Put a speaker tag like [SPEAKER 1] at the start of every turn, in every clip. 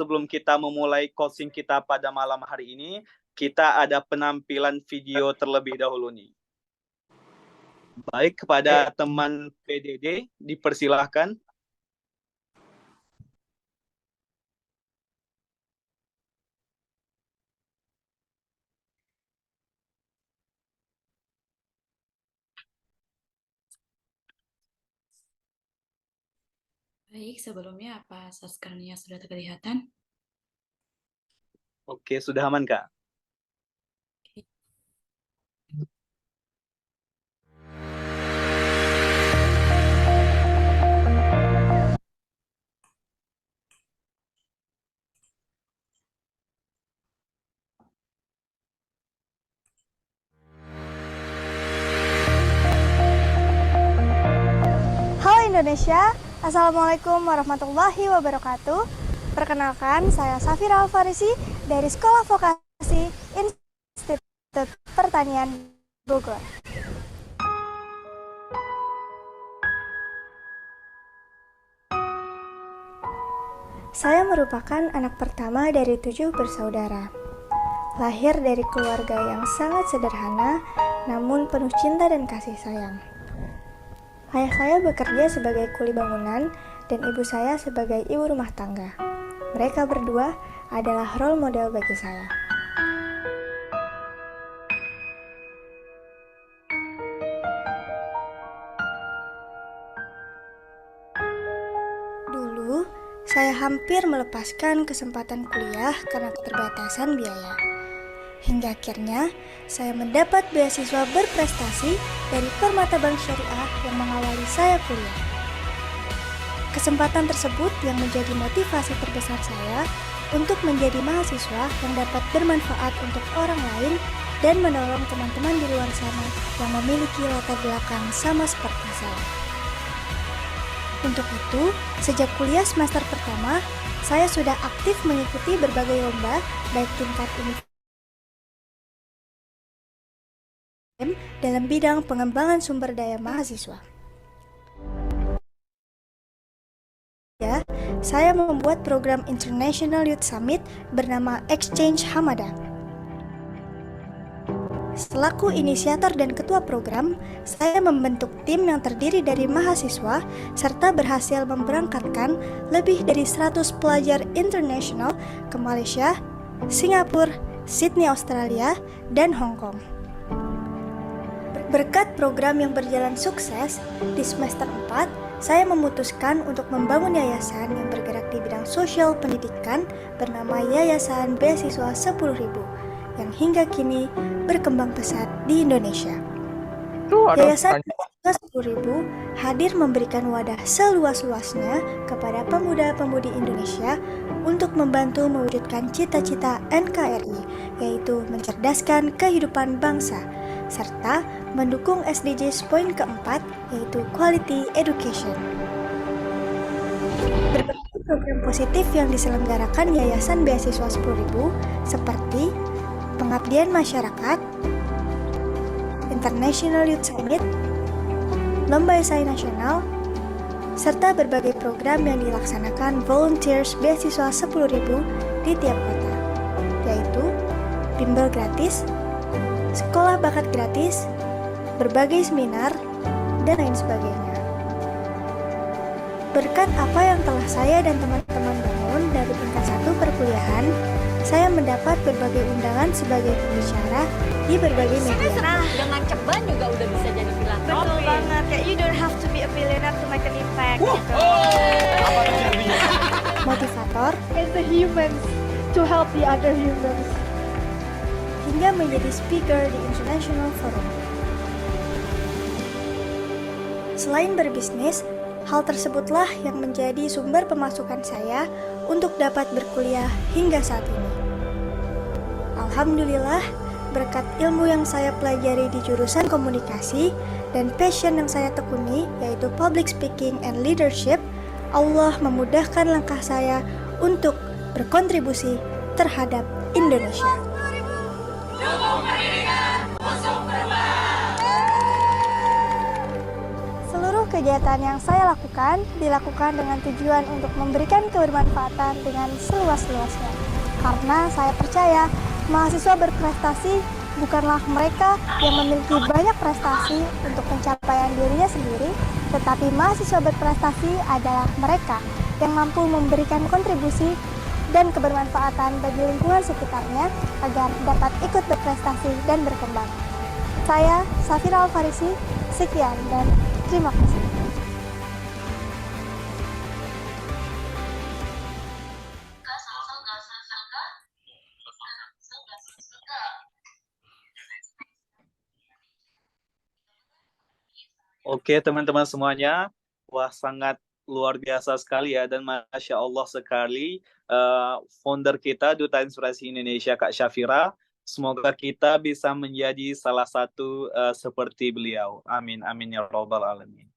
[SPEAKER 1] sebelum kita memulai coaching kita pada malam hari ini, kita ada penampilan video terlebih dahulu nih. Baik, kepada teman PDD, dipersilahkan.
[SPEAKER 2] Baik, sebelumnya apa subscribe-nya sudah kelihatan?
[SPEAKER 1] Oke, sudah aman, Kak?
[SPEAKER 3] Halo Indonesia, Assalamualaikum warahmatullahi wabarakatuh. Perkenalkan, saya Safira Alfarisi dari Sekolah Vokasi Institut Pertanian Bogor. Saya merupakan anak pertama dari 7 bersaudara. Lahir dari keluarga yang sangat sederhana, namun penuh cinta dan kasih sayang. Ayah saya bekerja sebagai kuli bangunan dan ibu saya sebagai ibu rumah tangga. Mereka berdua adalah role model bagi saya. Dulu, saya hampir melepaskan kesempatan kuliah karena keterbatasan biaya. Hingga akhirnya, saya mendapat beasiswa berprestasi dari Permata Bank Syariah yang mengawali saya kuliah. Kesempatan tersebut yang menjadi motivasi terbesar saya untuk menjadi mahasiswa yang dapat bermanfaat untuk orang lain dan menolong teman-teman di luar sana yang memiliki latar belakang sama seperti saya. Untuk itu, sejak kuliah semester pertama, saya sudah aktif mengikuti berbagai lomba, baik tingkat universitas dalam bidang pengembangan sumber daya mahasiswa. Ya, saya membuat program International Youth Summit bernama Exchange Hamada. Selaku inisiator dan ketua program, saya membentuk tim yang terdiri dari mahasiswa serta berhasil memberangkatkan lebih dari 100 pelajar internasional ke Malaysia, Singapura, Sydney, Australia, dan Hong Kong. Berkat program yang berjalan sukses, di semester 4, saya memutuskan untuk membangun yayasan yang bergerak di bidang sosial pendidikan bernama Yayasan Beasiswa 10.000 yang hingga kini berkembang pesat di Indonesia. Yayasan Beasiswa 10.000 hadir memberikan wadah seluas-luasnya kepada pemuda-pemudi Indonesia untuk membantu mewujudkan cita-cita NKRI, yaitu mencerdaskan kehidupan bangsa, serta mendukung SDGs poin keempat, yaitu Quality Education. Berbagai program positif yang diselenggarakan Yayasan Beasiswa 10.000 seperti pengabdian masyarakat, International Youth Summit, Lomba Esai Nasional, serta berbagai program yang dilaksanakan volunteers Beasiswa 10.000 di tiap kota, yaitu bimbel gratis, sekolah bakat gratis, berbagai seminar, dan lain sebagainya. Berkat apa yang telah saya dan teman-teman bangun dari tingkat 1 perkuliahan, saya mendapat berbagai undangan sebagai pembicara di berbagai media.
[SPEAKER 4] Nah, dengan ceban juga udah bisa jadi filantropi.
[SPEAKER 3] Betul banget, kayak you don't have to be a billionaire to make an impact gitu.
[SPEAKER 5] Apa tuh artinya?
[SPEAKER 3] Motivator,
[SPEAKER 6] It's the humans to help the other humans.
[SPEAKER 3] hingga menjadi speaker di International Forum. Selain berbisnis, hal tersebutlah yang menjadi sumber pemasukan saya untuk dapat berkuliah hingga saat ini. Alhamdulillah, berkat ilmu yang saya pelajari di jurusan komunikasi dan passion yang saya tekuni, yaitu public speaking and leadership, Allah memudahkan langkah saya untuk berkontribusi terhadap Indonesia. Seluruh kegiatan yang saya lakukan dilakukan dengan tujuan untuk memberikan kebermanfaatan dengan seluas-luasnya. Karena saya percaya mahasiswa berprestasi bukanlah mereka yang memiliki banyak prestasi untuk pencapaian dirinya sendiri, tetapi mahasiswa berprestasi adalah mereka yang mampu memberikan kontribusi dan kebermanfaatan bagi lingkungan sekitarnya agar dapat ikut berprestasi dan berkembang. Saya, Safira Alfarisi, sekian dan terima kasih.
[SPEAKER 1] Oke, teman-teman semuanya, wah sangat luar biasa sekali ya, dan Masya Allah sekali founder kita Duta Inspirasi Indonesia Kak Syafira. Semoga kita bisa menjadi salah satu seperti beliau. Amin, amin ya Rabbal Alamin.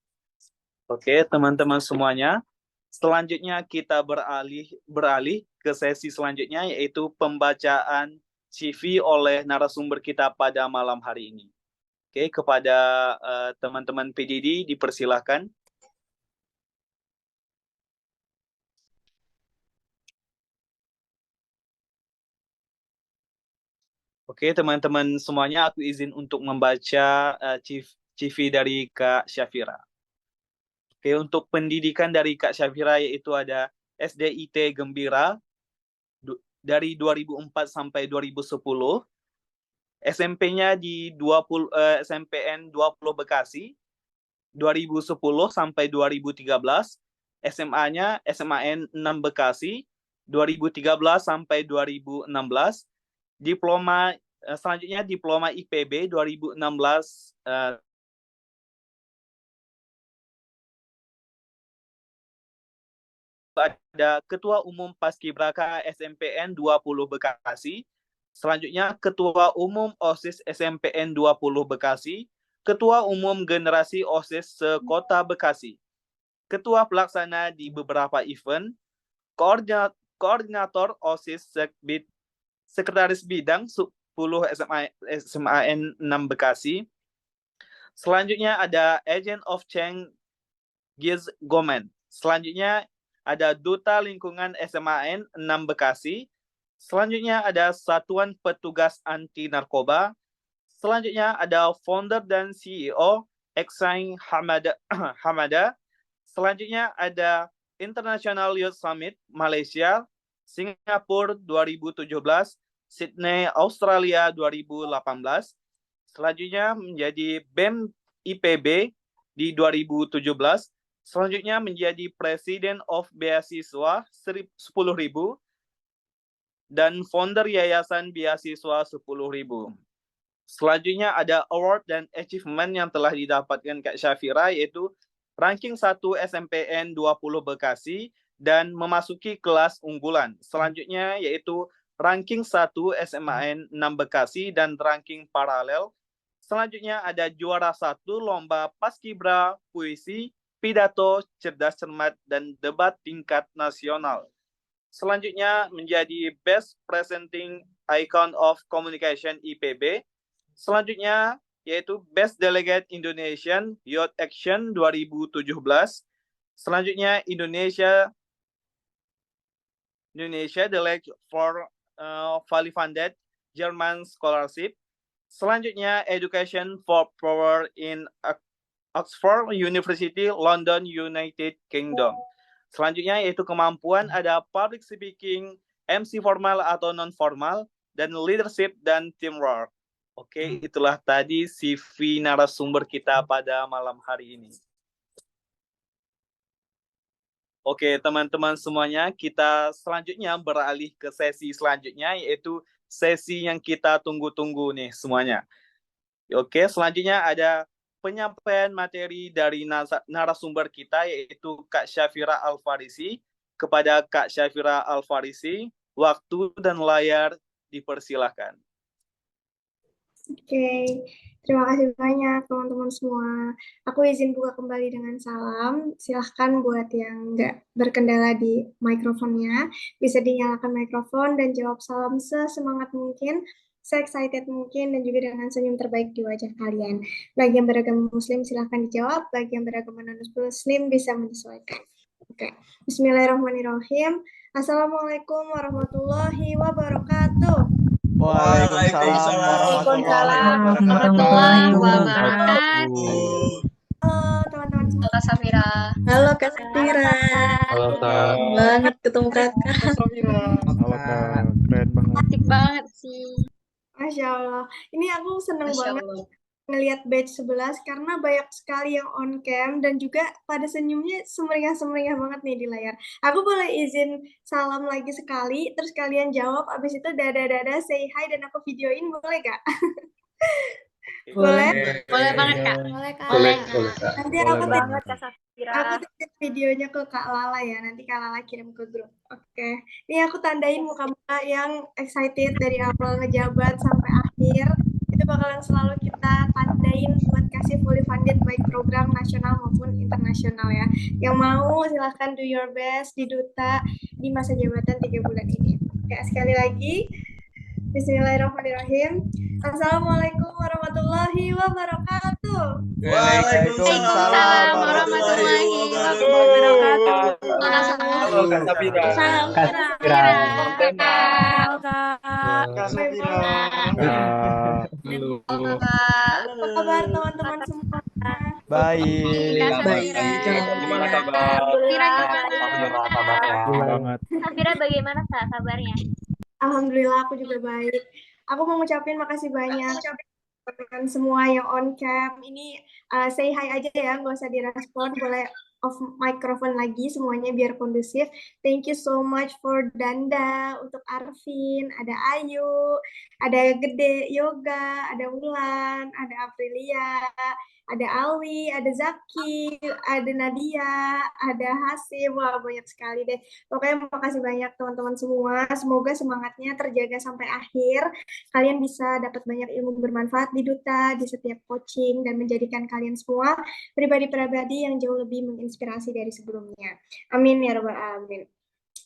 [SPEAKER 1] Oke, teman-teman semuanya, selanjutnya kita beralih ke sesi selanjutnya, yaitu pembacaan CV oleh narasumber kita pada malam hari ini. Oke, kepada teman-teman PDD dipersilahkan. Oke, teman-teman semuanya, aku izin untuk membaca CV dari Kak Syafira. Oke, untuk pendidikan dari Kak Syafira yaitu ada SDIT Gembira dari 2004 sampai 2010. SMP-nya di SMPN 20 Bekasi 2010 sampai 2013. SMA-nya SMAN 6 Bekasi 2013 sampai 2016. Diploma selanjutnya diploma IPB 2016 ada Ketua Umum Paskibraka SMPN 20 Bekasi. Selanjutnya Ketua Umum OSIS SMPN 20 Bekasi, Ketua Umum Generasi OSIS Sekota Bekasi, Ketua Pelaksana di beberapa event, Koordinator OSIS Sekretaris Bidang 10 SMAN 6 Bekasi. Selanjutnya ada Agent of Change Giz Gomen. Selanjutnya ada Duta Lingkungan SMAN 6 Bekasi. Selanjutnya ada Satuan Petugas Anti Narkoba. Selanjutnya ada founder dan CEO Exain Hamada. Selanjutnya ada International Youth Summit Malaysia, Singapura 2017, Sydney Australia 2018. Selanjutnya menjadi BEM IPB di 2017. Selanjutnya menjadi President of Beasiswa 10.000 dan founder Yayasan Beasiswa 10.000. Selanjutnya ada award dan achievement yang telah didapatkan Kak Syafira, yaitu ranking 1 SMPN 20 Bekasi dan memasuki kelas unggulan. Selanjutnya yaitu ranking 1 SMAN 6 Bekasi dan ranking paralel. Selanjutnya ada juara 1 lomba Paskibra Puisi, Pidato, Cerdas Cermat, dan Debat tingkat nasional. Selanjutnya menjadi Best Presenting Icon of Communication IPB. Selanjutnya yaitu Best Delegate Indonesian Youth Action 2017. Selanjutnya Indonesia Delegate for Fully Funded German Scholarship. Selanjutnya Education for Power in Oxford University, London, United Kingdom. Selanjutnya yaitu kemampuan ada public speaking, MC formal atau non-formal, dan leadership dan teamwork. Oke, itulah tadi CV narasumber kita pada malam hari ini. Oke, teman-teman semuanya, kita selanjutnya beralih ke sesi selanjutnya, yaitu sesi yang kita tunggu-tunggu nih semuanya. Oke, selanjutnya ada penyampaian materi dari narasumber kita, yaitu Kak Syafira Alfarisi. Kepada Kak Syafira Alfarisi, waktu dan layar dipersilahkan.
[SPEAKER 7] Oke, terima kasih banyak teman-teman semua. Aku izin buka kembali dengan salam. Silahkan buat yang nggak berkendala di mikrofonnya, bisa dinyalakan mikrofon dan jawab salam sesemangat mungkin. se-excited mungkin dan juga dengan senyum terbaik di wajah kalian. Bagi yang beragama Muslim silahkan dijawab, bagi yang beragama non-Muslim bisa menyesuaikan. Oke, Bismillahirrahmanirrahim. Assalamualaikum warahmatullahi wabarakatuh.
[SPEAKER 5] Waalaikumsalam
[SPEAKER 4] warahmatullahi wabarakatuh.
[SPEAKER 7] Halo teman-teman semua.
[SPEAKER 4] Kak Safira.
[SPEAKER 8] Halo Kak Safira.
[SPEAKER 5] Halo Kak.
[SPEAKER 8] Banget ketemu Kakak.
[SPEAKER 5] Halo Kak. Keren banget.
[SPEAKER 4] Cantik banget sih.
[SPEAKER 7] Masya Allah. Ini aku seneng
[SPEAKER 4] Masya
[SPEAKER 7] banget
[SPEAKER 4] Allah.
[SPEAKER 7] ngelihat batch 11 karena banyak sekali yang on cam dan juga pada senyumnya semeringah-semeringah banget nih di layar. Aku boleh izin salam lagi sekali, terus kalian jawab, abis itu dadah-dadah, say hi, dan aku videoin, boleh gak? Boleh?
[SPEAKER 4] Boleh banget Kak.
[SPEAKER 3] Boleh, Kak.
[SPEAKER 4] Boleh.
[SPEAKER 7] Nanti
[SPEAKER 5] Boleh
[SPEAKER 7] aku
[SPEAKER 5] banget.
[SPEAKER 4] Kak Safira.
[SPEAKER 7] Aku titip videonya ke Kak Lala ya, nanti Kak Lala kirim ke grup. Oke. Ini aku tandain muka-muka yang excited dari awal ngejabat sampai akhir. Itu bakalan selalu kita tandain buat kasih fully funded baik program nasional maupun internasional ya. Yang mau silahkan do your best di Duta di masa jabatan 3 bulan ini. Oke, sekali lagi. Bismillahirrahmanirrahim. Assalamualaikum warahmatullahi wabarakatuh.
[SPEAKER 4] Waalaikumsalam warahmatullahi wabarakatuh.
[SPEAKER 1] Halo Kak Safira.
[SPEAKER 4] Salam
[SPEAKER 5] Kak
[SPEAKER 4] Safira.
[SPEAKER 5] Kak Safira.
[SPEAKER 4] Halo Kak.
[SPEAKER 7] Apa kabar teman-teman semua?
[SPEAKER 5] Baik.
[SPEAKER 4] Kak Safira.
[SPEAKER 1] Gimana kabar?
[SPEAKER 4] Safira gimana?
[SPEAKER 5] Banget.
[SPEAKER 4] Safira bagaimana Kak kabarnya?
[SPEAKER 7] Alhamdulillah aku juga baik. Aku mau ngucapin makasih banyak teman semua yang on cam. Ini say hi aja ya, nggak usah direspon. Boleh off microphone lagi semuanya biar kondusif. Thank you so much for Danda, untuk Arvin, ada Ayu, ada Gede Yoga, ada Wulan, ada Aprilia, ada Alwi, ada Zaki, ada Nadia, ada Hasim. Wah, banyak sekali deh. Pokoknya makasih banyak teman-teman semua. Semoga semangatnya terjaga sampai akhir. Kalian bisa dapat banyak ilmu bermanfaat di Duta, di setiap coaching, dan menjadikan kalian semua pribadi-pribadi yang jauh lebih menginspirasi dari sebelumnya. Amin ya rabbal alamin.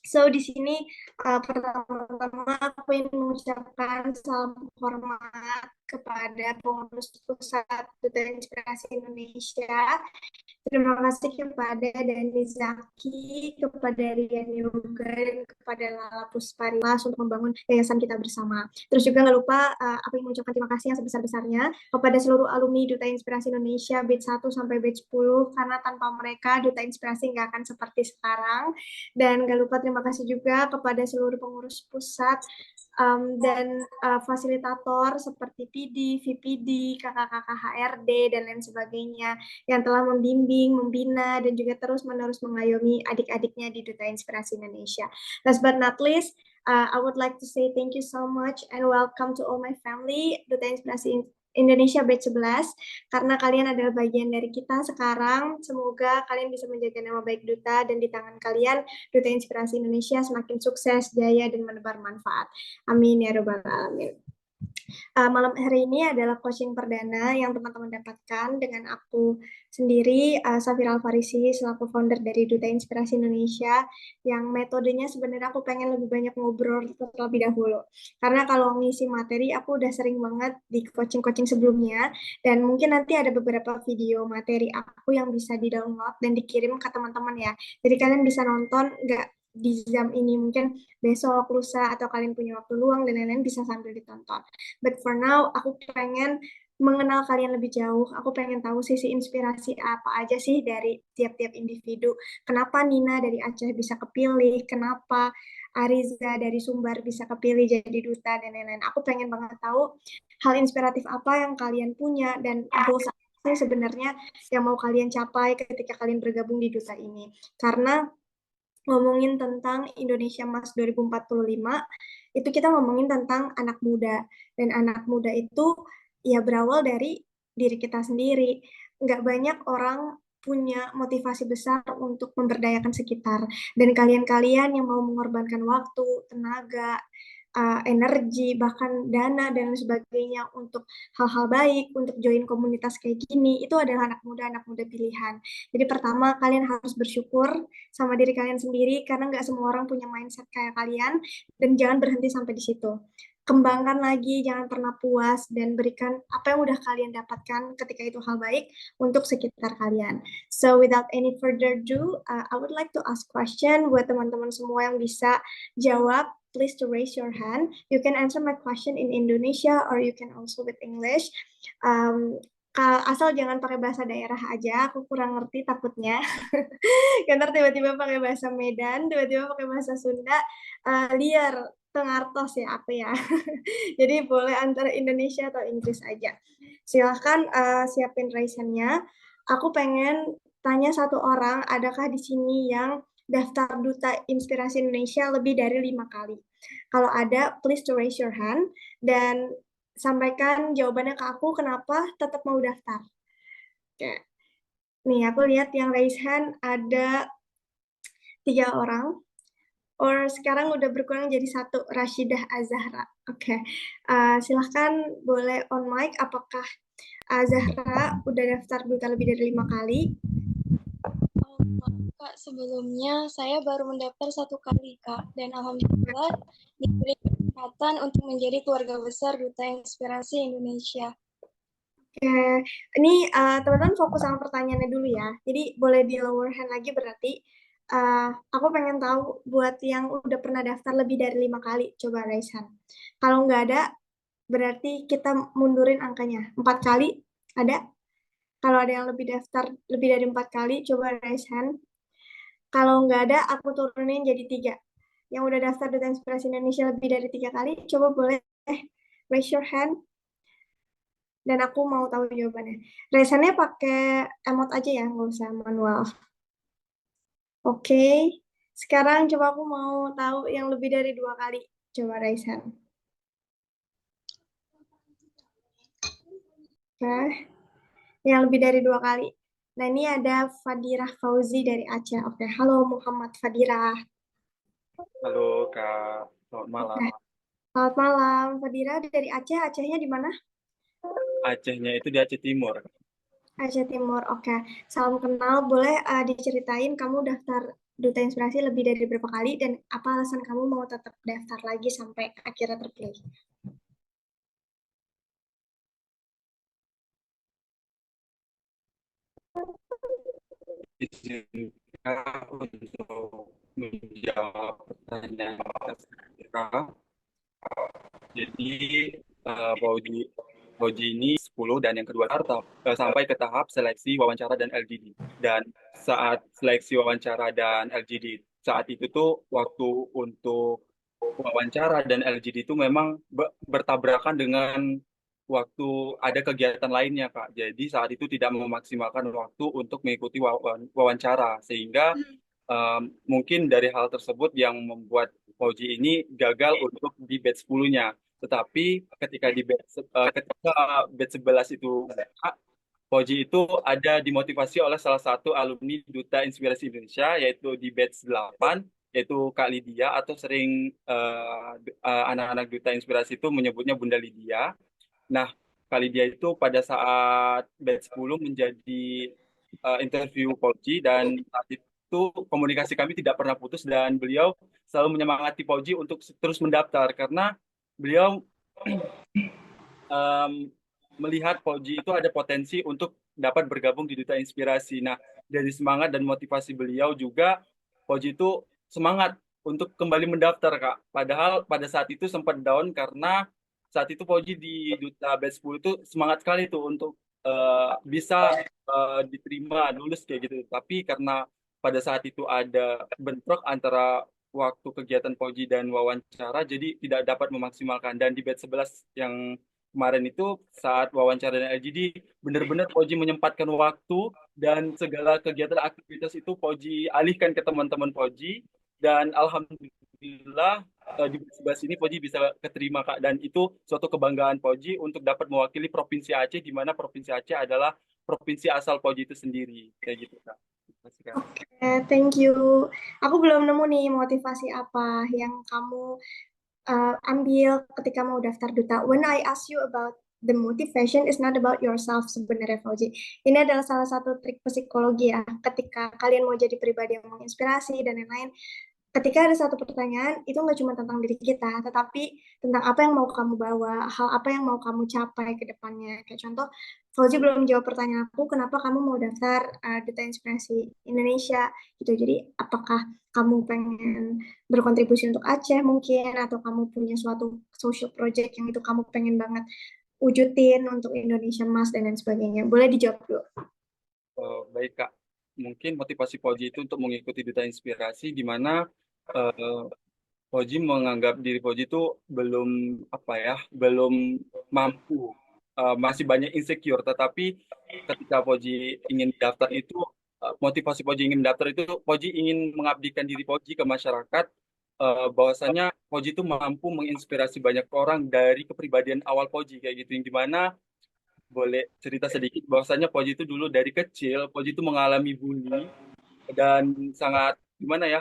[SPEAKER 7] So di sini pertama-tama aku ingin mengucapkan salam hormat kepada pengurus pusat Duta Inspirasi Indonesia. Terima kasih kepada Dani Zaki, kepada Rian Yoga, dan kepada Lala Pusparilas untuk membangun yayasan kita bersama. Terus juga nggak lupa aku ingin mengucapkan terima kasih yang sebesar-besarnya kepada seluruh alumni Duta Inspirasi Indonesia batch 1 sampai batch 10, karena tanpa mereka Duta Inspirasi nggak akan seperti sekarang. Dan nggak lupa terima kasih juga kepada seluruh pengurus pusat dan fasilitator seperti PD, VPD, kakak-kakak HRD, dan lain sebagainya yang telah membimbing, membina, dan juga terus-menerus mengayomi adik-adiknya di Duta Inspirasi Indonesia. Last but not least, I would like to say thank you so much and welcome to all my family, Duta Inspirasi Indonesia batch 11, karena kalian adalah bagian dari kita sekarang. Semoga kalian bisa menjaga nama baik Duta, dan di tangan kalian Duta Inspirasi Indonesia semakin sukses, jaya, dan menebar manfaat. Amin ya rabbal alamin. Malam hari ini adalah coaching perdana yang teman-teman dapatkan dengan aku sendiri, Safira Alfarisi, selaku founder dari Duta Inspirasi Indonesia, yang metodenya sebenarnya aku pengen lebih banyak ngobrol terlebih dahulu. Karena kalau ngisi materi, aku udah sering banget di coaching-coaching sebelumnya, dan mungkin nanti ada beberapa video materi aku yang bisa di-download dan dikirim ke teman-teman ya. Jadi kalian bisa nonton, nggak di jam ini, mungkin besok, lusa, atau kalian punya waktu luang dan lain-lain bisa sambil ditonton. But for now, aku pengen mengenal kalian lebih jauh. Aku pengen tahu sisi inspirasi apa aja sih dari tiap-tiap individu. Kenapa Nina dari Aceh bisa kepilih? Kenapa Ariza dari Sumbar bisa kepilih jadi duta dan lain-lain. Aku pengen banget tahu hal inspiratif apa yang kalian punya dan goals apa sih sebenarnya yang mau kalian capai ketika kalian bergabung di duta ini. Karena ngomongin tentang Indonesia Emas 2045, itu kita ngomongin tentang anak muda. Dan anak muda itu ya berawal dari diri kita sendiri. Nggak banyak orang punya motivasi besar untuk memberdayakan sekitar. Dan kalian-kalian yang mau mengorbankan waktu, tenaga, energi, bahkan dana, dan sebagainya untuk hal-hal baik, untuk join komunitas kayak gini, itu adalah anak muda pilihan. Jadi pertama, kalian harus bersyukur sama diri kalian sendiri, karena nggak semua orang punya mindset kayak kalian, dan jangan berhenti sampai di situ. kembangkan lagi, jangan pernah puas, dan berikan apa yang udah kalian dapatkan ketika itu hal baik untuk sekitar kalian. So without any further ado, I would like to ask question buat teman-teman semua yang bisa jawab. Please to raise your hand. You can answer my question in Indonesia or you can also with English. Asal jangan pakai bahasa daerah aja, aku kurang ngerti takutnya. Ntar tiba-tiba pakai bahasa Medan, tiba-tiba pakai bahasa Sunda, liar, tengartos ya aku ya. Jadi boleh antara Indonesia atau Inggris aja. Silahkan siapin raise-nya. Aku pengen tanya satu orang, adakah di sini yang daftar Duta Inspirasi Indonesia lebih dari 5 kali? Kalau ada, please to raise your hand dan sampaikan jawabannya ke aku kenapa tetap mau daftar. Oke. Nih, aku lihat yang raise hand ada 3 orang. Or sekarang udah berkurang jadi 1, Rashidah Azahra. Oke. Silahkan boleh on mic, apakah Azahra udah daftar duta lebih dari 5 kali?
[SPEAKER 9] Kak, sebelumnya saya baru mendaftar 1 kali, Kak. Dan alhamdulillah diberi kesempatan untuk menjadi keluarga besar Duta Inspirasi Indonesia.
[SPEAKER 7] Oke, ini teman-teman fokus sama pertanyaannya dulu ya. Jadi boleh di lower hand lagi berarti. Aku pengen tahu buat yang udah pernah daftar lebih dari 5 kali, coba raise hand. Kalau nggak ada, berarti kita mundurin angkanya. 4 kali, ada? Kalau ada yang lebih daftar lebih dari 4 kali, coba raise hand. Kalau nggak ada, aku turunin jadi 3. Yang udah daftar Duta Inspirasi Indonesia lebih dari 3 kali, coba boleh raise your hand. Dan aku mau tahu jawabannya. Raise hand-nya pakai emot aja ya, nggak usah manual. Oke, sekarang coba aku mau tahu yang lebih dari 2 kali. Coba raise hand. Oke, yang lebih dari 2 kali. Nah, ini ada Fadirah Fauzi dari Aceh. Oke, halo Muhammad Fadirah.
[SPEAKER 5] Halo Kak, selamat malam.
[SPEAKER 7] Selamat malam, Fadirah dari Aceh. Acehnya di mana?
[SPEAKER 5] Acehnya itu di Aceh Timur.
[SPEAKER 7] Aceh Timur, oke. Salam kenal, boleh diceritain kamu daftar Duta Inspirasi lebih dari berapa kali dan apa alasan kamu mau tetap daftar lagi sampai akhirnya terpilih?
[SPEAKER 5] Izinkan untuk menjawab pertanyaan Kak. Jadi Pauji ini 10 dan yang kedua sampai ke tahap seleksi wawancara dan LGD. Dan saat seleksi wawancara dan LGD saat itu tuh waktu untuk wawancara dan LGD itu memang bertabrakan dengan waktu ada kegiatan lainnya, Kak. Jadi saat itu tidak memaksimalkan waktu untuk mengikuti wawancara sehingga mungkin dari hal tersebut yang membuat Fauji ini gagal untuk di batch 10-nya. Tetapi ketika di batch 11 itu Fauji itu ada dimotivasi oleh salah satu alumni Duta Inspirasi Indonesia yaitu di batch 8 yaitu Kak Lydia atau sering anak-anak Duta Inspirasi itu menyebutnya Bunda Lydia. Nah, Kak Lydia itu pada saat batch 10 menjadi interview Fauji dan saat itu komunikasi kami tidak pernah putus dan beliau selalu menyemangati Fauji untuk terus mendaftar karena beliau melihat Fauji itu ada potensi untuk dapat bergabung di Duta Inspirasi. Nah, dari semangat dan motivasi beliau juga Fauji itu semangat untuk kembali mendaftar, Kak. Padahal pada saat itu sempat down karena saat itu Fauji di Duta Batch 10 itu semangat sekali tuh untuk bisa diterima lulus kayak gitu. Tapi karena pada saat itu ada bentrok antara waktu kegiatan Fauji dan wawancara, jadi tidak dapat memaksimalkan. Dan di batch 11 yang kemarin itu saat wawancara dan LGD, benar-benar Fauji menyempatkan waktu dan segala kegiatan aktivitas itu Fauji alihkan ke teman-teman Fauji. Dan alhamdulillah di batch 11 ini Fauji bisa keterima, Kak. Dan itu suatu kebanggaan Fauji untuk dapat mewakili Provinsi Aceh, di mana Provinsi Aceh adalah provinsi asal Fauji itu sendiri. Kayak gitu, Kak.
[SPEAKER 7] Oke, thank you. Aku belum nemu nih motivasi apa yang kamu ambil ketika mau daftar duta. When I ask you about the motivation is not about yourself sebenarnya, Fauji. Ini adalah salah satu trik psikologi ya. Ketika kalian mau jadi pribadi yang menginspirasi dan lain-lain, ketika ada satu pertanyaan, itu nggak cuma tentang diri kita, tetapi tentang apa yang mau kamu bawa, hal apa yang mau kamu capai ke depannya. Kayak contoh, Fauzi belum jawab pertanyaan aku, kenapa kamu mau daftar Duta Inspirasi Indonesia gitu. Jadi, apakah kamu pengen berkontribusi untuk Aceh mungkin, atau kamu punya suatu social project yang itu kamu pengen banget wujudin untuk Indonesia Mas dan lain sebagainya. Boleh dijawab dulu.
[SPEAKER 5] Baik Kak, mungkin motivasi Fauzi itu untuk mengikuti Duta Inspirasi di mana Fauzi menganggap diri Fauzi itu belum mampu, masih banyak insecure. Tetapi ketika Fauzi ingin daftar itu, motivasi Fauzi ingin daftar itu, Fauzi ingin mengabdikan diri Fauzi ke masyarakat, bahwasanya Fauzi itu mampu menginspirasi banyak orang dari kepribadian awal Fauzi kayak gitu, yang dimana boleh cerita sedikit bahwasanya Fauzi itu dulu dari kecil Fauzi itu mengalami bully dan sangat gimana ya,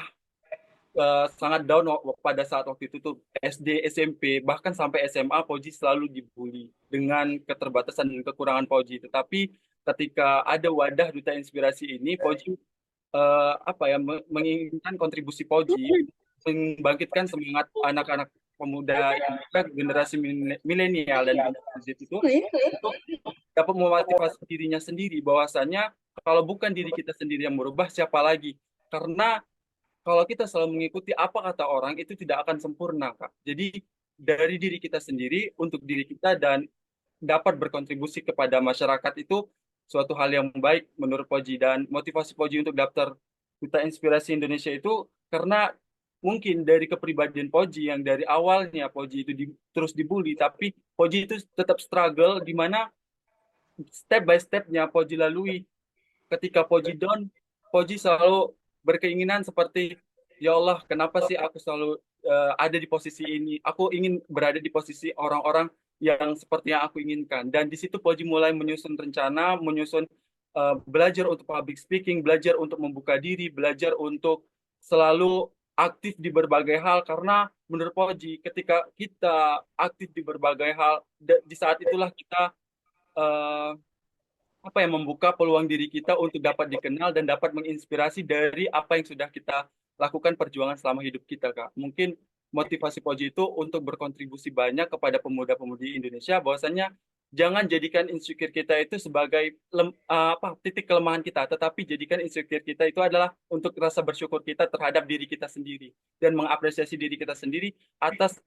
[SPEAKER 5] sangat down pada saat waktu itu tuh SD, SMP, bahkan sampai SMA Fauzi selalu dibully dengan keterbatasan dan kekurangan Fauzi. Tetapi ketika ada wadah Duta Inspirasi ini, Fauzi menginginkan kontribusi Fauzi membangkitkan semangat anak-anak pemuda Indonesia, generasi milenial dan generasi Z itu untuk dapat memotivasi dirinya sendiri bahwasanya kalau bukan diri kita sendiri yang berubah, siapa lagi? Karena kalau kita selalu mengikuti apa kata orang, itu tidak akan sempurna, Kak. Jadi dari diri kita sendiri untuk diri kita dan dapat berkontribusi kepada masyarakat itu suatu hal yang baik menurut Fauzi. Dan motivasi Fauzi untuk daftar Duta Inspirasi Indonesia itu karena mungkin dari kepribadian Fauzi yang dari awalnya Fauzi itu terus dibully, tapi Fauzi itu tetap struggle di mana step by stepnya Fauzi lalui. Ketika Fauzi down, Fauzi selalu berkeinginan seperti, ya Allah, kenapa sih aku selalu ada di posisi ini? Aku ingin berada di posisi orang-orang yang seperti yang aku inginkan. Dan di situ Fauzi mulai menyusun rencana, belajar untuk public speaking, belajar untuk membuka diri, belajar untuk selalu aktif di berbagai hal. Karena menurut Fauzi, ketika kita aktif di berbagai hal, di saat itulah kita membuka peluang diri kita untuk dapat dikenal dan dapat menginspirasi dari apa yang sudah kita lakukan perjuangan selama hidup kita, Kak. Mungkin motivasi Fauzi itu untuk berkontribusi banyak kepada pemuda-pemudi Indonesia, bahwasanya jangan jadikan insecure kita itu sebagai titik kelemahan kita, tetapi jadikan insecure kita itu adalah untuk rasa bersyukur kita terhadap diri kita sendiri dan mengapresiasi diri kita sendiri atas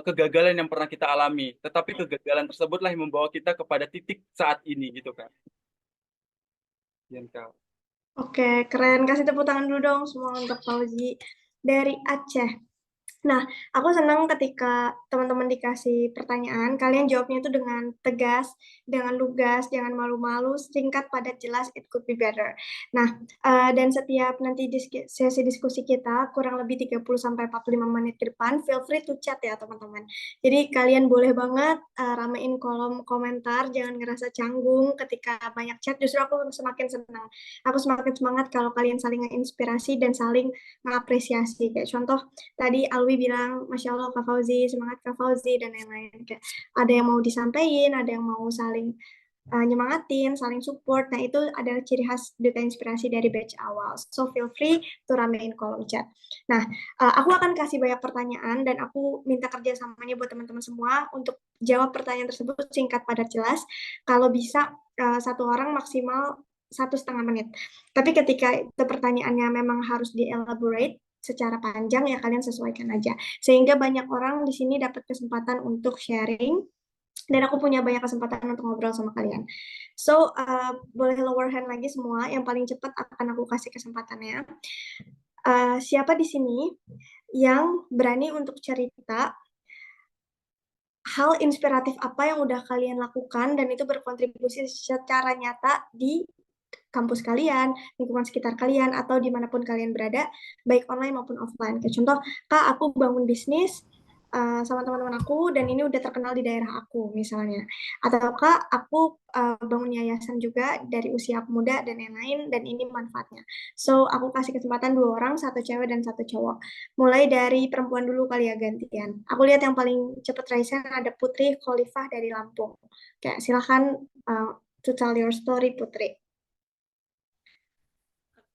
[SPEAKER 5] kegagalan yang pernah kita alami. Tetapi kegagalan tersebutlah yang membawa kita kepada titik saat ini gitu, Kak. Kak.
[SPEAKER 7] Oke, keren. Kasih tepuk tangan dulu dong semua untuk Fauzi dari Aceh. Nah, aku senang ketika teman-teman dikasih pertanyaan, kalian jawabnya itu dengan tegas, dengan lugas, jangan malu-malu, singkat, padat, jelas, it could be better. Nah, dan setiap nanti sesi diskusi kita, kurang lebih 30-45 menit ke depan, feel free to chat ya teman-teman. Jadi kalian boleh banget ramein kolom komentar, jangan ngerasa canggung ketika banyak chat, justru aku semakin senang. Aku semakin semangat kalau kalian saling menginspirasi dan saling mengapresiasi. Kayak contoh, tadi Alwi bilang, Masya Allah Kak Fauzi, semangat Kak Fauzi, dan lain-lain. Ada yang mau disampaikan, ada yang mau saling nyemangatin, saling support. Nah, itu adalah ciri khas Duta Inspirasi dari batch awal. So, feel free to ramein kolom chat. Nah, aku akan kasih banyak pertanyaan, dan aku minta kerjasamanya buat teman-teman semua untuk jawab pertanyaan tersebut singkat, padat, jelas. Kalau bisa, satu orang maksimal 1,5 menit. Tapi ketika itu pertanyaannya memang harus di-elaborate secara panjang, ya kalian sesuaikan aja. Sehingga banyak orang di sini dapat kesempatan untuk sharing, dan aku punya banyak kesempatan untuk ngobrol sama kalian. So, boleh lower hand lagi semua, yang paling cepat akan aku kasih kesempatannya. Siapa di sini yang berani untuk cerita hal inspiratif apa yang udah kalian lakukan dan itu berkontribusi secara nyata di kampus kalian, lingkungan sekitar kalian, atau dimanapun kalian berada, baik online maupun offline. Kayak contoh, Kak, aku bangun bisnis sama teman-teman aku, dan ini udah terkenal di daerah aku, misalnya. Atau Kak, aku bangun yayasan juga dari usia aku muda, dan lain-lain, dan ini manfaatnya. So, aku kasih kesempatan 2 orang, 1 cewek dan 1 cowok. Mulai dari perempuan dulu kali ya, gantian. Aku lihat yang paling cepet raisen ada Putri Khalifah dari Lampung. Kayak silahkan to tell your story, Putri.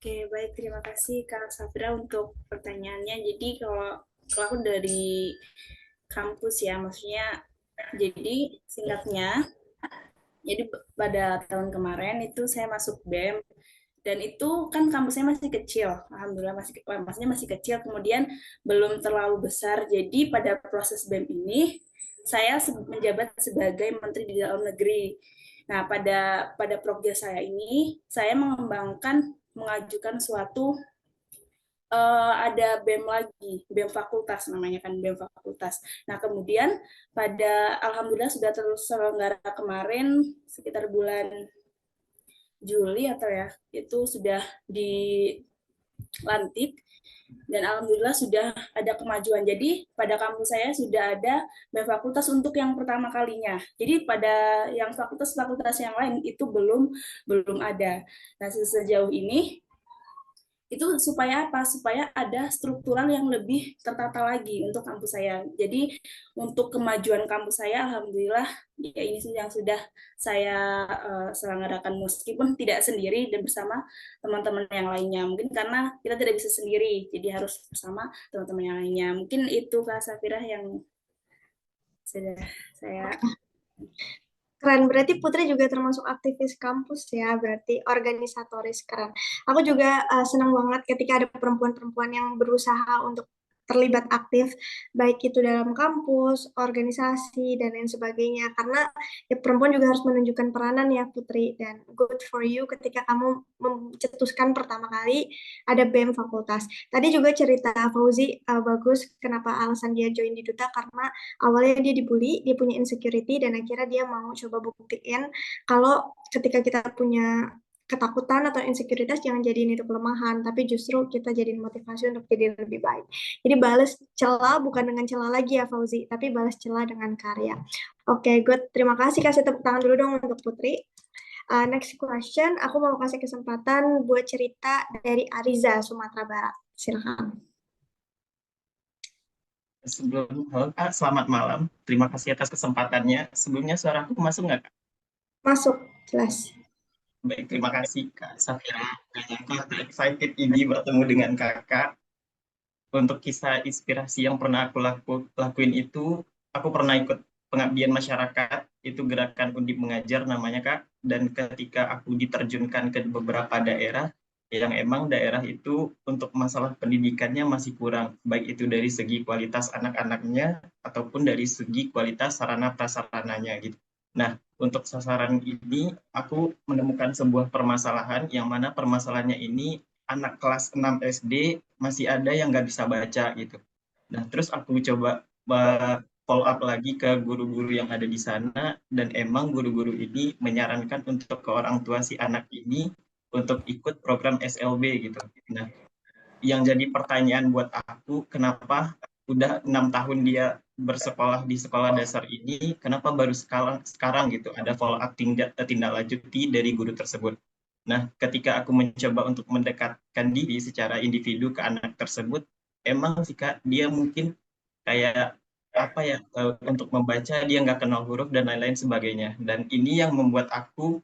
[SPEAKER 10] Oke, baik. Terima kasih Kak Safira untuk pertanyaannya. Jadi kalau aku dari kampus ya, maksudnya jadi singkatnya, jadi pada tahun kemarin itu saya masuk BEM dan itu kan kampusnya masih kecil, alhamdulillah maksudnya masih kecil, kemudian belum terlalu besar. Jadi pada proses BEM ini saya menjabat sebagai Menteri di Dalam Negeri. Nah, pada program saya ini saya mengajukan suatu ada BEM lagi, BEM fakultas namanya kan, BEM fakultas. Nah, kemudian alhamdulillah sudah terselenggara kemarin sekitar bulan Juli atau ya, itu sudah dilantik dan alhamdulillah sudah ada kemajuan. Jadi pada kampus saya sudah ada BEM fakultas untuk yang pertama kalinya. Jadi pada yang fakultas-fakultas yang lain itu belum ada. Nah, sejauh ini itu supaya apa? Supaya ada struktural yang lebih tertata lagi untuk kampus saya. Jadi untuk kemajuan kampus saya, alhamdulillah ya ini yang sudah saya selenggarakan meskipun tidak sendiri dan bersama teman-teman yang lainnya. Mungkin karena kita tidak bisa sendiri, jadi harus bersama teman-teman yang lainnya. Mungkin itu Kak Safira yang sudah saya.
[SPEAKER 7] Keren, berarti Putri juga termasuk aktivis kampus ya, berarti organisatoris, keren. Aku juga senang banget ketika ada perempuan-perempuan yang berusaha untuk terlibat aktif, baik itu dalam kampus, organisasi, dan lain sebagainya. Karena ya, perempuan juga harus menunjukkan peranan ya, Putri. Dan good for you ketika kamu mencetuskan pertama kali ada BEM fakultas. Tadi juga cerita Fauzi bagus kenapa alasan dia join di Duta, karena awalnya dia dibully, dia punya insecurity, dan akhirnya dia mau coba buktiin kalau ketika kita punya ketakutan atau insekuritas jangan jadiin itu kelemahan, tapi justru kita jadiin motivasi untuk jadi lebih baik. Jadi balas celah bukan dengan celah lagi ya Fauzi, tapi balas celah dengan karya. Oke, good. Terima kasih, kasih tepuk tangan dulu dong untuk Putri. Next question, aku mau kasih kesempatan buat cerita dari Ariza, Sumatera Barat. Silakan.
[SPEAKER 11] Selamat malam. Terima kasih atas kesempatannya. Sebelumnya suaraku masuk nggak, Kak?
[SPEAKER 7] Masuk, jelas.
[SPEAKER 11] Baik, terima kasih Kak Safira. Aku excited ini bertemu dengan Kakak. Untuk kisah inspirasi yang pernah aku lakuin itu, aku pernah ikut pengabdian masyarakat, itu gerakan Undip Mengajar namanya Kak. Dan ketika aku diterjunkan ke beberapa daerah, yang emang daerah itu untuk masalah pendidikannya masih kurang, baik itu dari segi kualitas anak-anaknya ataupun dari segi kualitas sarana prasarananya gitu. Nah, untuk sasaran ini aku menemukan sebuah permasalahan yang mana permasalahannya ini anak kelas 6 SD masih ada yang nggak bisa baca gitu. Nah, terus aku coba follow up lagi ke guru-guru yang ada di sana, dan emang guru-guru ini menyarankan untuk ke orang tua si anak ini untuk ikut program SLB gitu. Nah, yang jadi pertanyaan buat aku, kenapa udah 6 tahun dia bersekolah di sekolah dasar ini, kenapa baru sekarang gitu ada follow up tindak lanjuti dari guru tersebut. Nah, ketika aku mencoba untuk mendekatkan diri secara individu ke anak tersebut, emang sih Kak, dia mungkin kayak apa ya, untuk membaca dia nggak kenal huruf dan lain-lain sebagainya. Dan ini yang membuat aku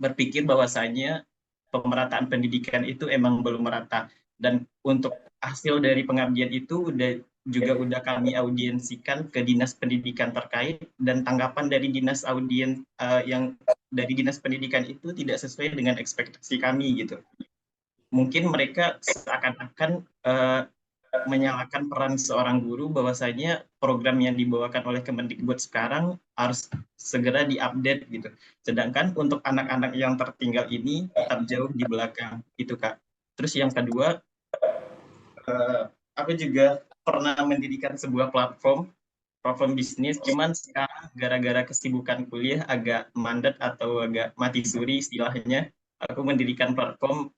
[SPEAKER 11] berpikir bahwasanya pemerataan pendidikan itu emang belum merata. Dan untuk hasil dari pengabdian itu udah kami audiensikan ke dinas pendidikan terkait, dan tanggapan dari dinas dari dinas pendidikan itu tidak sesuai dengan ekspektasi kami gitu. Mungkin mereka seakan-akan menyalahkan peran seorang guru, bahwasanya program yang dibawakan oleh Kemendikbud sekarang harus segera diupdate gitu. Sedangkan untuk anak-anak yang tertinggal ini tetap jauh di belakang itu Kak. Terus yang kedua, aku juga pernah mendirikan sebuah platform bisnis, cuman sekarang gara-gara kesibukan kuliah agak mandat atau agak mati suri istilahnya, aku mendirikan platform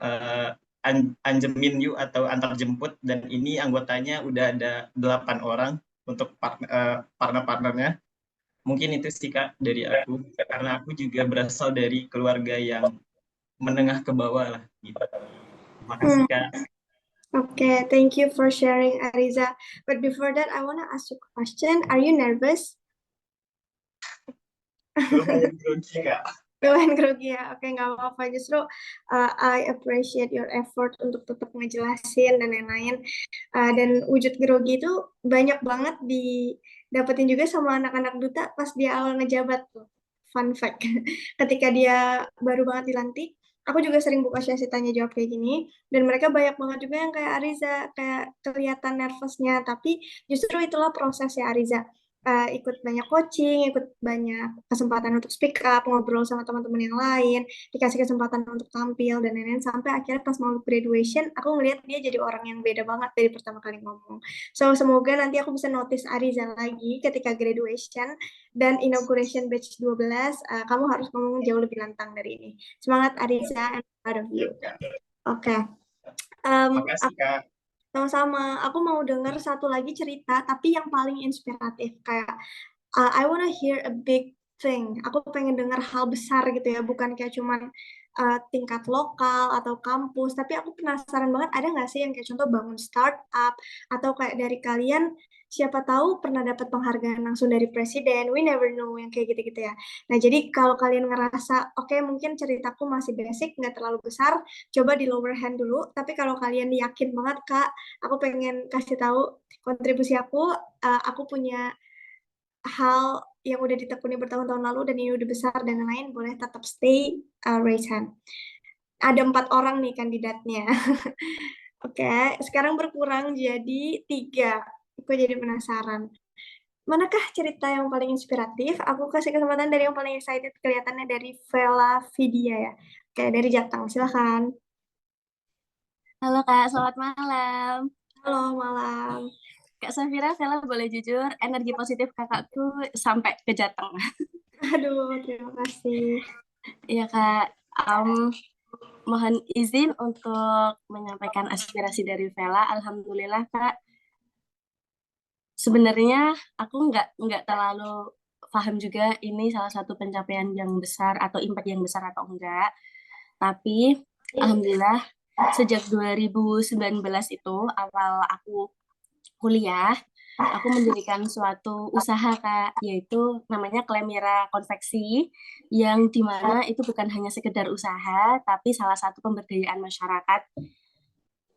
[SPEAKER 11] Anjemin You atau antar jemput, dan ini anggotanya udah ada 8 orang untuk partner-partnernya. Mungkin itu sih Kak dari aku, karena aku juga berasal dari keluarga yang menengah ke bawah lah gitu. Terima kasih Kak.
[SPEAKER 7] Okay, thank you for sharing, Ariza. But before that, I want to ask you a question. Are you nervous?
[SPEAKER 11] Lumayan grogi Kak.
[SPEAKER 7] Lumayan grogi ya, oke nggak apa-apa. Justru I appreciate your effort untuk tetap ngejelasin dan lain-lain. Dan wujud grogi itu banyak banget didapetin juga sama anak-anak duta pas dia awal ngejabat tuh. Fun fact, ketika dia baru banget dilantik, aku juga sering buka sesi tanya jawab kayak gini, dan mereka banyak banget juga yang kayak Ariza, kayak kelihatan nervousnya, tapi justru itulah prosesnya Ariza. Ikut banyak coaching, ikut banyak kesempatan untuk speak up, ngobrol sama teman-teman yang lain, dikasih kesempatan untuk tampil dan lain-lain, sampai akhirnya pas mau graduation, aku ngeliat dia jadi orang yang beda banget dari pertama kali ngomong. So, semoga nanti aku bisa notice Ariza lagi ketika graduation dan inauguration batch 12, kamu harus ngomong jauh lebih lantang dari ini. Semangat Ariza, and proud of you. Oke.
[SPEAKER 11] Makasih Kak.
[SPEAKER 7] Sama-sama, aku mau dengar satu lagi cerita, tapi yang paling inspiratif. Kayak, I wanna hear a big thing. Aku pengen dengar hal besar gitu ya, bukan kayak cuman tingkat lokal atau kampus. Tapi aku penasaran banget, ada nggak sih yang kayak contoh bangun startup, atau kayak dari kalian, siapa tahu pernah dapat penghargaan langsung dari presiden, we never know, yang kayak gitu-gitu ya. Nah, jadi kalau kalian ngerasa, oke, mungkin ceritaku masih basic, nggak terlalu besar, coba di lower hand dulu. Tapi kalau kalian yakin banget, Kak, aku pengen kasih tahu kontribusi aku punya hal yang udah ditekuni bertahun-tahun lalu dan ini udah besar dan lain-lain, boleh tetap stay, raise hand. Ada 4 orang nih kandidatnya. Oke, sekarang berkurang jadi 3. Aku jadi penasaran. Manakah cerita yang paling inspiratif? Aku kasih kesempatan dari yang paling excited, kelihatannya dari Vela Vidya ya. Oke, dari Jateng, silahkan.
[SPEAKER 12] Halo Kak, selamat malam.
[SPEAKER 7] Halo, malam.
[SPEAKER 12] Kak Safira, Vela boleh jujur, energi positif kakakku sampai ke Jateng.
[SPEAKER 7] Aduh, terima kasih.
[SPEAKER 12] Iya Kak, mohon izin untuk menyampaikan aspirasi dari Vela. Alhamdulillah Kak, sebenarnya aku nggak terlalu paham juga ini salah satu pencapaian yang besar atau impact yang besar atau enggak. Tapi alhamdulillah sejak 2019 itu awal aku kuliah, aku mendirikan suatu usaha Kak, yaitu namanya Klemira Konveksi, yang dimana itu bukan hanya sekedar usaha, tapi salah satu pemberdayaan masyarakat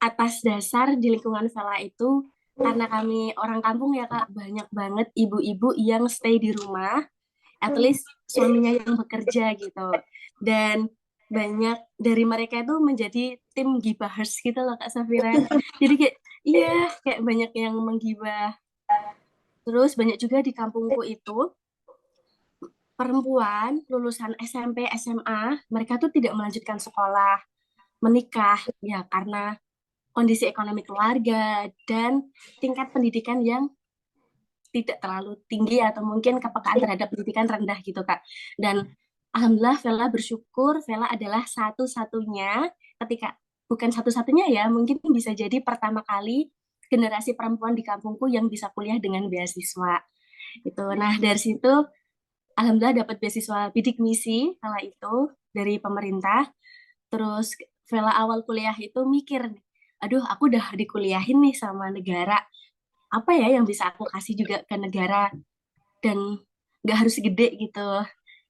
[SPEAKER 12] atas dasar di lingkungan Vela itu, karena kami orang kampung ya Kak, banyak banget ibu-ibu yang stay di rumah, at least suaminya yang bekerja gitu, dan banyak dari mereka itu menjadi tim gibahers gitu loh Kak Safira. Jadi kayak iya, kayak banyak yang menggibah. Terus banyak juga di kampungku itu perempuan lulusan SMP, SMA, mereka tuh tidak melanjutkan sekolah, menikah ya karena kondisi ekonomi keluarga dan tingkat pendidikan yang tidak terlalu tinggi atau mungkin kepekaan terhadap pendidikan rendah gitu Kak. Dan alhamdulillah Vela bersyukur Vela adalah satu-satunya ketika bukan satu-satunya ya, mungkin bisa jadi pertama kali generasi perempuan di kampungku yang bisa kuliah dengan beasiswa. Itu. Nah, dari situ alhamdulillah dapat beasiswa bidik misi kala itu dari pemerintah. Terus Vela awal kuliah itu mikir, aduh aku udah dikuliahin nih sama negara. Apa ya yang bisa aku kasih juga ke negara dan nggak harus gede gitu,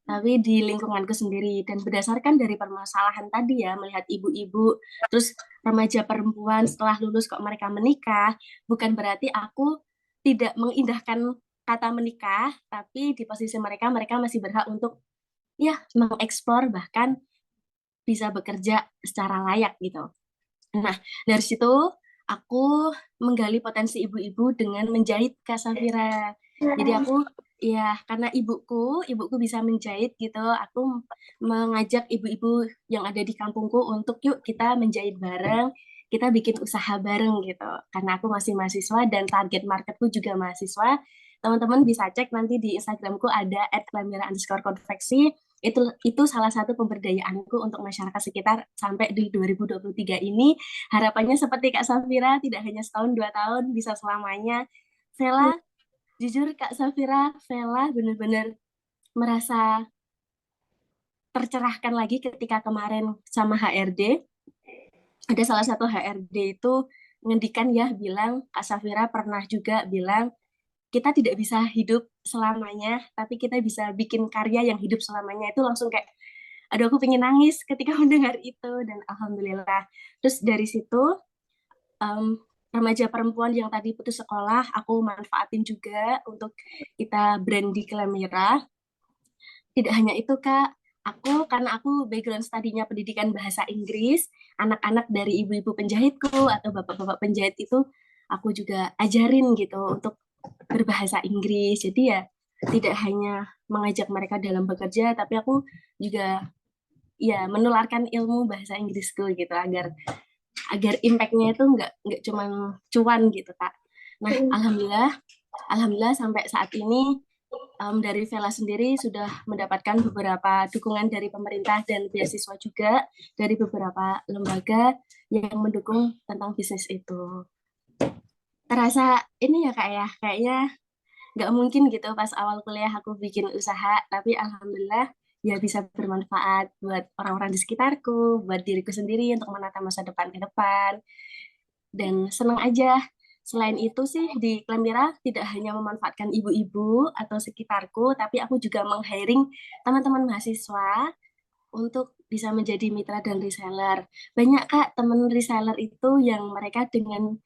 [SPEAKER 12] tapi di lingkunganku sendiri. Dan berdasarkan dari permasalahan tadi ya, melihat ibu-ibu, terus remaja perempuan setelah lulus kok mereka menikah, bukan berarti aku tidak mengindahkan kata menikah, tapi di posisi mereka masih berhak untuk ya mengeksplor bahkan bisa bekerja secara layak gitu. Nah, dari situ aku menggali potensi ibu-ibu dengan menjahit Kak Safira. Jadi aku ya karena ibuku bisa menjahit gitu, aku mengajak ibu-ibu yang ada di kampungku untuk yuk kita menjahit bareng, kita bikin usaha bareng gitu. Karena aku masih mahasiswa dan target marketku juga mahasiswa. Teman-teman bisa cek nanti di Instagramku ada @klemira_konveksi. Itu salah satu pemberdayaanku untuk masyarakat sekitar sampai di 2023 ini. Harapannya seperti Kak Safira, tidak hanya setahun 2 tahun, bisa selamanya. Vela, jujur Kak Safira, Vela benar-benar merasa tercerahkan lagi ketika kemarin sama HRD. Ada salah satu HRD itu ngendikan ya, bilang Kak Safira pernah juga bilang, kita tidak bisa hidup selamanya, tapi kita bisa bikin karya yang hidup selamanya. Itu langsung kayak aduh aku pengen nangis ketika mendengar itu, dan alhamdulillah. Terus dari situ remaja perempuan yang tadi putus sekolah aku manfaatin juga untuk kita brand di Kelemira. Tidak hanya itu Kak, karena aku background studinya pendidikan bahasa Inggris, anak-anak dari ibu-ibu penjahitku atau bapak-bapak penjahit itu aku juga ajarin gitu untuk berbahasa Inggris. Jadi ya tidak hanya mengajak mereka dalam bekerja, tapi aku juga ya menularkan ilmu bahasa Inggrisku gitu agar impact-nya itu nggak cuma cuan gitu Kak. Nah alhamdulillah sampai saat ini dari Vela sendiri sudah mendapatkan beberapa dukungan dari pemerintah dan beasiswa juga dari beberapa lembaga yang mendukung tentang bisnis itu. Terasa ini ya Kak ya, kayaknya nggak mungkin gitu pas awal kuliah aku bikin usaha, tapi alhamdulillah ya bisa bermanfaat buat orang-orang di sekitarku, buat diriku sendiri untuk menata masa depan ke depan. Dan senang aja. Selain itu sih di Kelemira tidak hanya memanfaatkan ibu-ibu atau sekitarku, tapi aku juga meng-hiring teman-teman mahasiswa untuk bisa menjadi mitra dan reseller. Banyak Kak teman reseller itu yang mereka dengan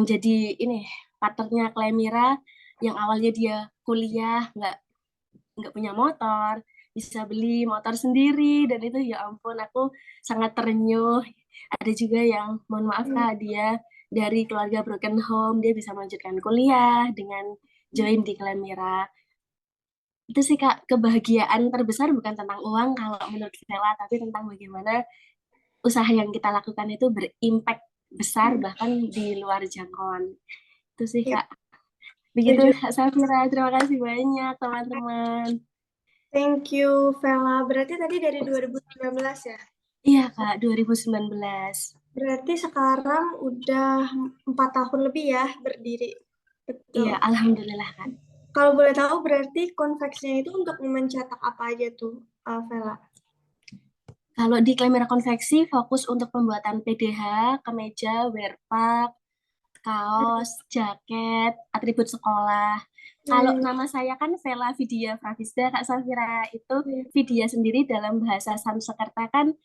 [SPEAKER 12] jadi ini partnernya Kelemira, yang awalnya dia kuliah nggak punya motor, bisa beli motor sendiri, dan itu ya ampun aku sangat terenyuh. Ada juga yang mohon maaf Kak, dia dari keluarga broken home, dia bisa melanjutkan kuliah dengan join di Kelemira. Itu sih Kak, kebahagiaan terbesar bukan tentang uang kalau menurut Vela, tapi tentang bagaimana usaha yang kita lakukan itu berimpact besar bahkan di luar jangkauan. Itu sih Kak. Begitu Kak Safira, terima kasih banyak teman-teman.
[SPEAKER 7] Thank you Vela. Berarti tadi dari 2019 ya?
[SPEAKER 12] Iya Kak, 2019.
[SPEAKER 7] Berarti sekarang udah 4 tahun lebih ya berdiri. Betul.
[SPEAKER 12] Iya, alhamdulillah kan.
[SPEAKER 7] Kalau boleh tahu berarti konveksinya itu untuk mencetak apa aja tuh, Vela?
[SPEAKER 12] Kalau di Kelemira Konveksi fokus untuk pembuatan PDH, kemeja, wearpack, kaos, jaket, atribut sekolah. Kalau nama saya kan Vela Vidya Pravisda, Kak Safira, itu Vidya sendiri dalam bahasa Sanskerta kan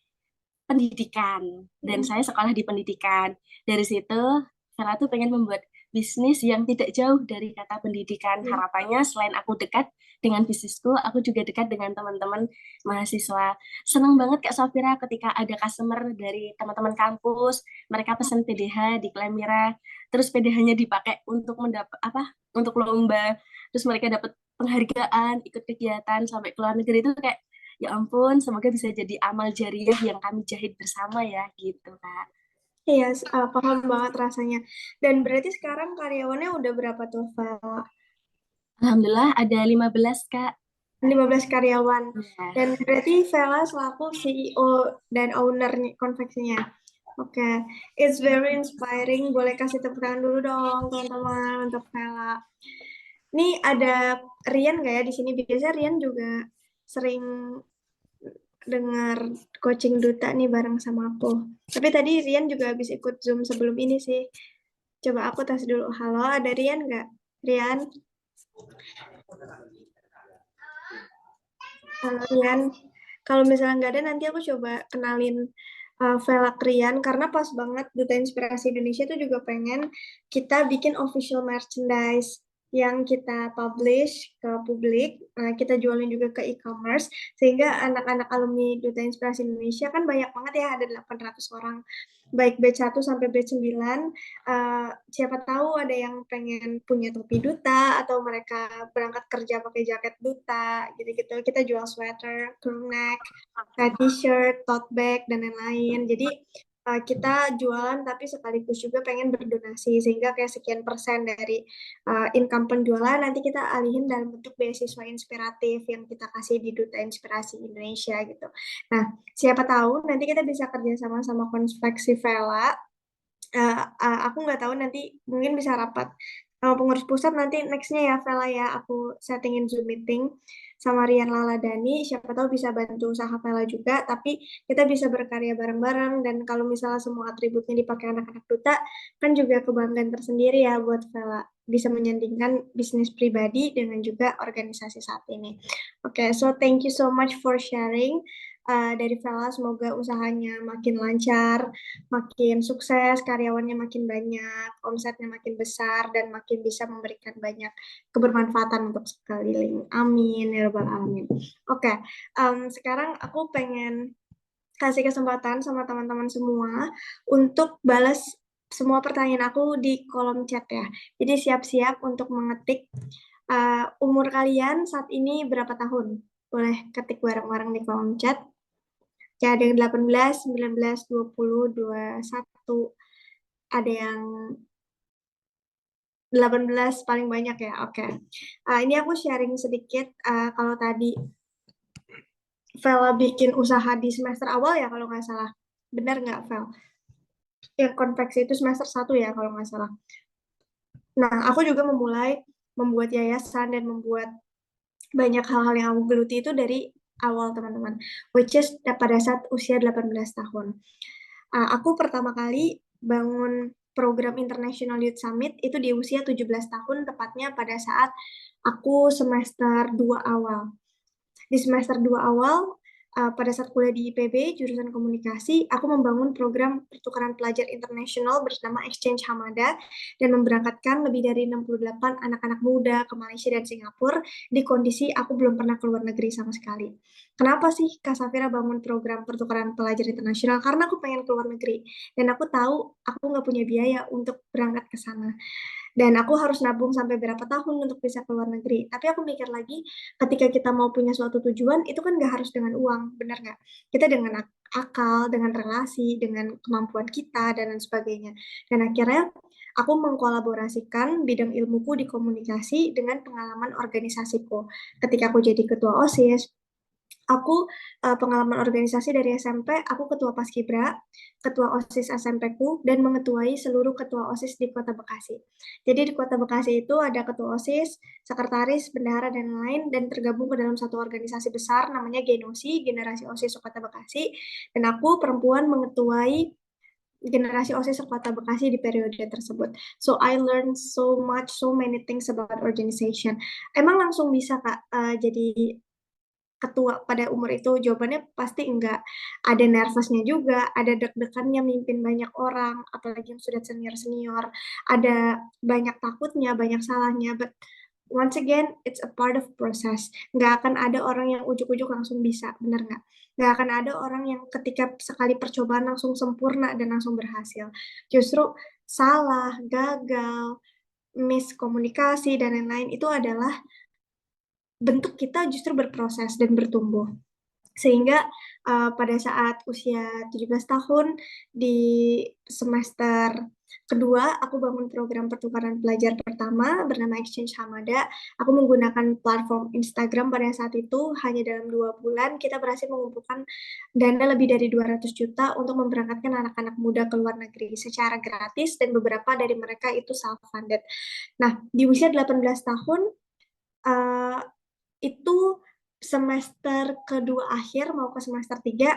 [SPEAKER 12] pendidikan, dan saya sekolah di pendidikan. Dari situ Vela tuh pengen membuat bisnis yang tidak jauh dari kata pendidikan. Harapannya selain aku dekat dengan bisnisku, aku juga dekat dengan teman-teman mahasiswa. Senang banget Kak Safira ketika ada customer dari teman-teman kampus, mereka pesan PDH di Kelemira, terus PDH-nya dipakai untuk untuk lomba, terus mereka dapat penghargaan, ikut kegiatan sampai ke luar negeri. Itu kayak ya ampun, semoga bisa jadi amal jariah yang kami jahit bersama ya, gitu Kak.
[SPEAKER 7] Iya, paham banget rasanya. Dan berarti sekarang karyawannya udah berapa tuh, Vela?
[SPEAKER 12] Alhamdulillah ada 15 Kak.
[SPEAKER 7] 15 karyawan. Dan berarti Vela selaku CEO dan owner konveksinya. Oke, it's very inspiring. Boleh kasih tepuk tangan dulu dong teman-teman untuk Vela. Ini ada Rian nggak ya di sini? Biasanya Rian juga sering dengar coaching duta nih bareng sama aku. Tapi tadi Rian juga habis ikut Zoom sebelum ini sih. Coba aku tes dulu. Halo, ada Rian nggak? Rian? Halo Rian. Kalau misalnya nggak ada, nanti aku coba kenalin Vela ke Rian, karena pas banget Duta Inspirasi Indonesia itu juga pengen kita bikin official merchandise yang kita publish ke publik, kita jualin juga ke e-commerce, sehingga anak-anak alumni Duta Inspirasi Indonesia kan banyak banget ya, ada 800 orang, baik batch 1 sampai batch 9, siapa tahu ada yang pengen punya topi duta, atau mereka berangkat kerja pakai jaket duta, gitu-gitu. Kita jual sweater, crew neck, t-shirt, tote bag, dan lain-lain. Jadi kita jualan tapi sekaligus juga pengen berdonasi, sehingga kayak sekian persen dari income penjualan nanti kita alihin dalam bentuk beasiswa inspiratif yang kita kasih di Duta Inspirasi Indonesia gitu. Nah, siapa tahu nanti kita bisa kerja sama Konveksi Vela. Aku nggak tahu, nanti mungkin bisa rapat sama pengurus pusat nanti nextnya ya Vela ya, aku settingin Zoom meeting sama Rian Laladani, siapa tahu bisa bantu usaha Vela juga, tapi kita bisa berkarya bareng-bareng, dan kalau misalnya semua atributnya dipakai anak-anak duta, kan juga kebanggaan tersendiri ya buat Vela, bisa menyandingkan bisnis pribadi dengan juga organisasi saat ini. Oke, so thank you so much for sharing. dari Vela, semoga usahanya makin lancar, makin sukses, karyawannya makin banyak, omsetnya makin besar, dan makin bisa memberikan banyak kebermanfaatan untuk sekeliling. Amin ya rabbal alamin. Oke, sekarang aku pengen kasih kesempatan sama teman-teman semua untuk balas semua pertanyaan aku di kolom chat ya. Jadi siap-siap untuk mengetik umur kalian saat ini berapa tahun. Boleh ketik bareng-bareng di kolom chat. Ya, ada yang 18, 19, 20, 21. Ada yang 18 paling banyak ya. Oke. Ini aku sharing sedikit. Kalau tadi Vela bikin usaha di semester awal ya kalau nggak salah. Benar nggak, Vel? Yang konveksi itu semester 1 ya kalau nggak salah. Nah, aku juga memulai membuat yayasan dan membuat banyak hal-hal yang aku geluti itu dari awal, teman-teman. Which is pada saat usia 18 tahun. Aku pertama kali bangun program International Youth Summit itu di usia 17 tahun, tepatnya pada saat aku semester 2 awal. Di semester 2 awal, pada saat kuliah di IPB, jurusan komunikasi, aku membangun program pertukaran pelajar internasional bernama Exchange Hamada dan memberangkatkan lebih dari 68 anak-anak muda ke Malaysia dan Singapura di kondisi aku belum pernah keluar negeri sama sekali. Kenapa sih Kak Safira bangun program pertukaran pelajar internasional? Karena aku pengen keluar negeri dan aku tahu aku nggak punya biaya untuk berangkat ke sana. Dan aku harus nabung sampai berapa tahun untuk bisa keluar negeri. Tapi aku mikir lagi, ketika kita mau punya suatu tujuan, itu kan nggak harus dengan uang, benar nggak? Kita dengan akal, dengan relasi, dengan kemampuan kita, dan lain sebagainya. Dan akhirnya, aku mengkolaborasikan bidang ilmuku di komunikasi dengan pengalaman organisasiku. Ketika aku jadi ketua OSIS, aku pengalaman organisasi dari SMP, aku ketua Paskibra, ketua OSIS SMP-ku, dan mengetuai seluruh ketua OSIS di Kota Bekasi. Jadi di Kota Bekasi itu ada ketua OSIS, sekretaris, bendahara, dan lain, dan tergabung ke dalam satu organisasi besar namanya Genosi, Generasi OSIS Kota Bekasi, dan aku perempuan mengetuai generasi OSIS Kota Bekasi di periode tersebut. So I learned so much, so many things about organization. Emang langsung bisa Kak jadi ketua pada umur itu? Jawabannya pasti enggak. Ada nervousnya juga, ada deg-degannya mimpin banyak orang, apalagi yang sudah senior-senior, ada banyak takutnya, banyak salahnya, but once again, it's a part of process. Nggak akan ada orang yang ujuk-ujuk langsung bisa, bener nggak? Nggak akan ada orang yang ketika sekali percobaan langsung sempurna dan langsung berhasil. Justru salah, gagal, miskomunikasi, dan lain-lain itu adalah bentuk kita justru berproses dan bertumbuh. Sehingga pada saat usia 17 tahun di semester kedua, aku bangun program pertukaran pelajar pertama bernama Exchange Hamada. Aku menggunakan platform Instagram pada saat itu. Hanya dalam 2 bulan kita berhasil mengumpulkan dana lebih dari 200 juta untuk memberangkatkan anak-anak muda ke luar negeri secara gratis, dan beberapa dari mereka itu self-funded. Nah, di usia 18 tahun, itu semester kedua akhir mau ke semester 3,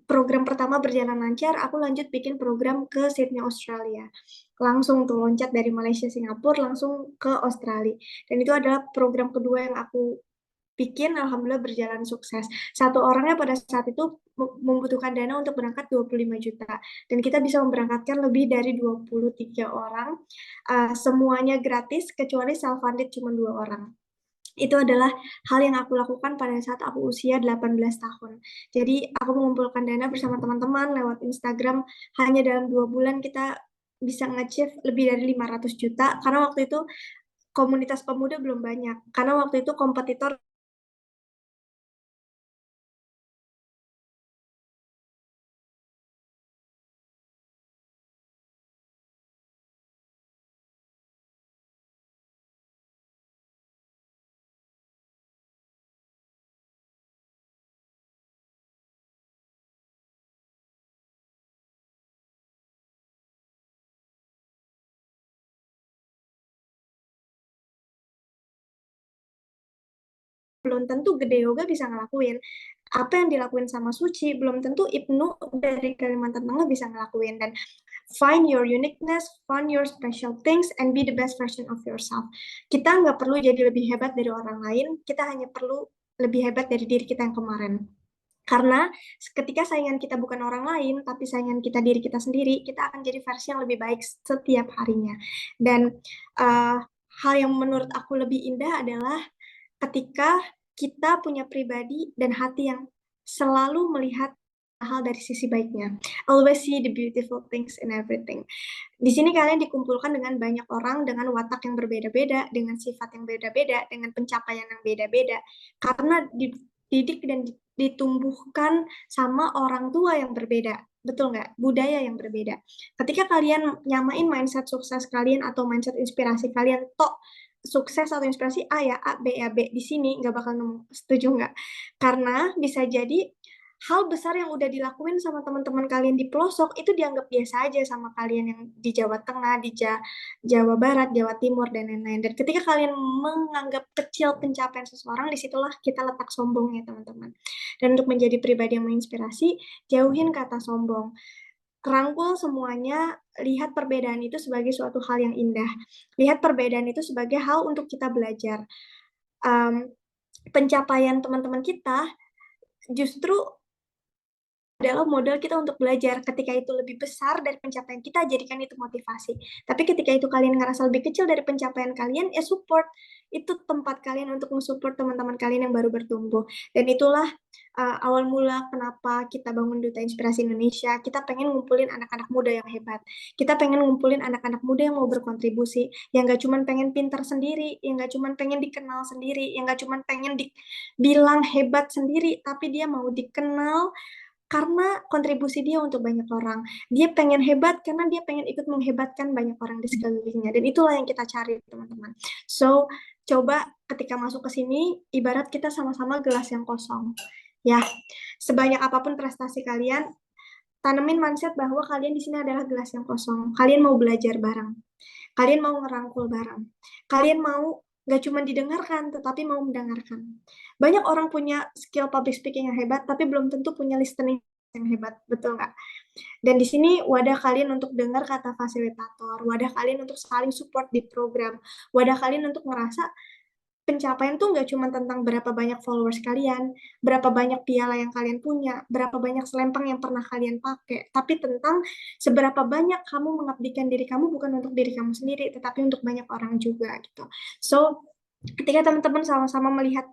[SPEAKER 7] program pertama berjalan lancar, aku lanjut bikin program ke Sydney, Australia. Langsung tuh loncat dari Malaysia, Singapura, langsung ke Australia. Dan itu adalah program kedua yang aku bikin, alhamdulillah berjalan sukses. Satu orangnya pada saat itu membutuhkan dana untuk berangkat 25 juta. Dan kita bisa memberangkatkan lebih dari 23 orang. Semuanya gratis, kecuali self-funded cuma 2 orang. Itu adalah hal yang aku lakukan pada saat aku usia 18 tahun. Jadi aku mengumpulkan dana bersama teman-teman lewat Instagram. Hanya dalam 2 bulan kita bisa nge-achieve lebih dari 500 juta. Karena waktu itu komunitas pemuda belum banyak. Karena waktu itu kompetitor belum tentu Gede Yoga bisa ngelakuin. Apa yang dilakuin sama Suci, belum tentu Ibnu dari Kalimantan Tengah bisa ngelakuin. Dan find your uniqueness, find your special things, and be the best version of yourself. Kita nggak perlu jadi lebih hebat dari orang lain, kita hanya perlu lebih hebat dari diri kita yang kemarin. Karena ketika saingan kita bukan orang lain, tapi saingan kita diri kita sendiri, kita akan jadi versi yang lebih baik setiap harinya. Dan hal yang menurut aku lebih indah adalah ketika kita punya pribadi dan hati yang selalu melihat hal dari sisi baiknya. Always see the beautiful things in everything. Di sini kalian dikumpulkan dengan banyak orang dengan watak yang berbeda-beda, dengan sifat yang beda-beda, dengan pencapaian yang beda-beda. Karena dididik dan ditumbuhkan sama orang tua yang berbeda. Betul nggak? Budaya yang berbeda. Ketika kalian nyamain mindset sukses kalian atau mindset inspirasi kalian, sukses atau inspirasi A ya, A, B ya, B. Di sini nggak bakal nemu. Setuju nggak? Karena bisa jadi hal besar yang udah dilakuin sama teman-teman kalian di pelosok itu dianggap biasa aja sama kalian yang di Jawa Tengah, di Jawa Barat, Jawa Timur, dan lain-lain. Dan ketika kalian menganggap kecil pencapaian seseorang, disitulah kita letak sombongnya, teman-teman. Dan untuk menjadi pribadi yang menginspirasi, jauhin kata sombong. Rangkul semuanya, lihat perbedaan itu sebagai suatu hal yang indah. Lihat perbedaan itu sebagai hal untuk kita belajar. Pencapaian teman-teman kita justru adalah modal kita untuk belajar. Ketika itu lebih besar dari pencapaian kita, jadikan itu motivasi. Tapi ketika itu kalian ngerasa lebih kecil dari pencapaian kalian, ya support. Itu tempat kalian untuk mensupport teman-teman kalian yang baru bertumbuh. Dan itulah awal mula kenapa kita bangun Duta Inspirasi Indonesia. Kita pengen ngumpulin anak-anak muda yang hebat. Kita pengen ngumpulin anak-anak muda yang mau berkontribusi, yang gak cuma pengen pintar sendiri, yang gak cuma pengen dikenal sendiri, yang gak cuma pengen dibilang hebat sendiri, tapi dia mau dikenal karena kontribusi dia untuk banyak orang. Dia pengen hebat karena dia pengen ikut menghebatkan banyak orang di sekelilingnya. Dan itulah yang kita cari, teman-teman. So, coba ketika masuk ke sini, ibarat kita sama-sama gelas yang kosong. Ya, sebanyak apapun prestasi kalian, tanemin mindset bahwa kalian di sini adalah gelas yang kosong. Kalian mau belajar bareng. Kalian mau ngerangkul bareng. Kalian mau gak cuma didengarkan, tetapi mau mendengarkan. Banyak orang punya skill public speaking yang hebat, tapi belum tentu punya listening yang hebat, betul nggak? Dan di sini wadah kalian untuk dengar kata fasilitator, wadah kalian untuk saling support di program, wadah kalian untuk ngerasa pencapaian tuh nggak cuma tentang berapa banyak followers kalian, berapa banyak piala yang kalian punya, berapa banyak selempang yang pernah kalian pakai, tapi tentang seberapa banyak kamu mengabdikan diri kamu bukan untuk diri kamu sendiri, tetapi untuk banyak orang juga gitu. So, ketika teman-teman sama-sama melihat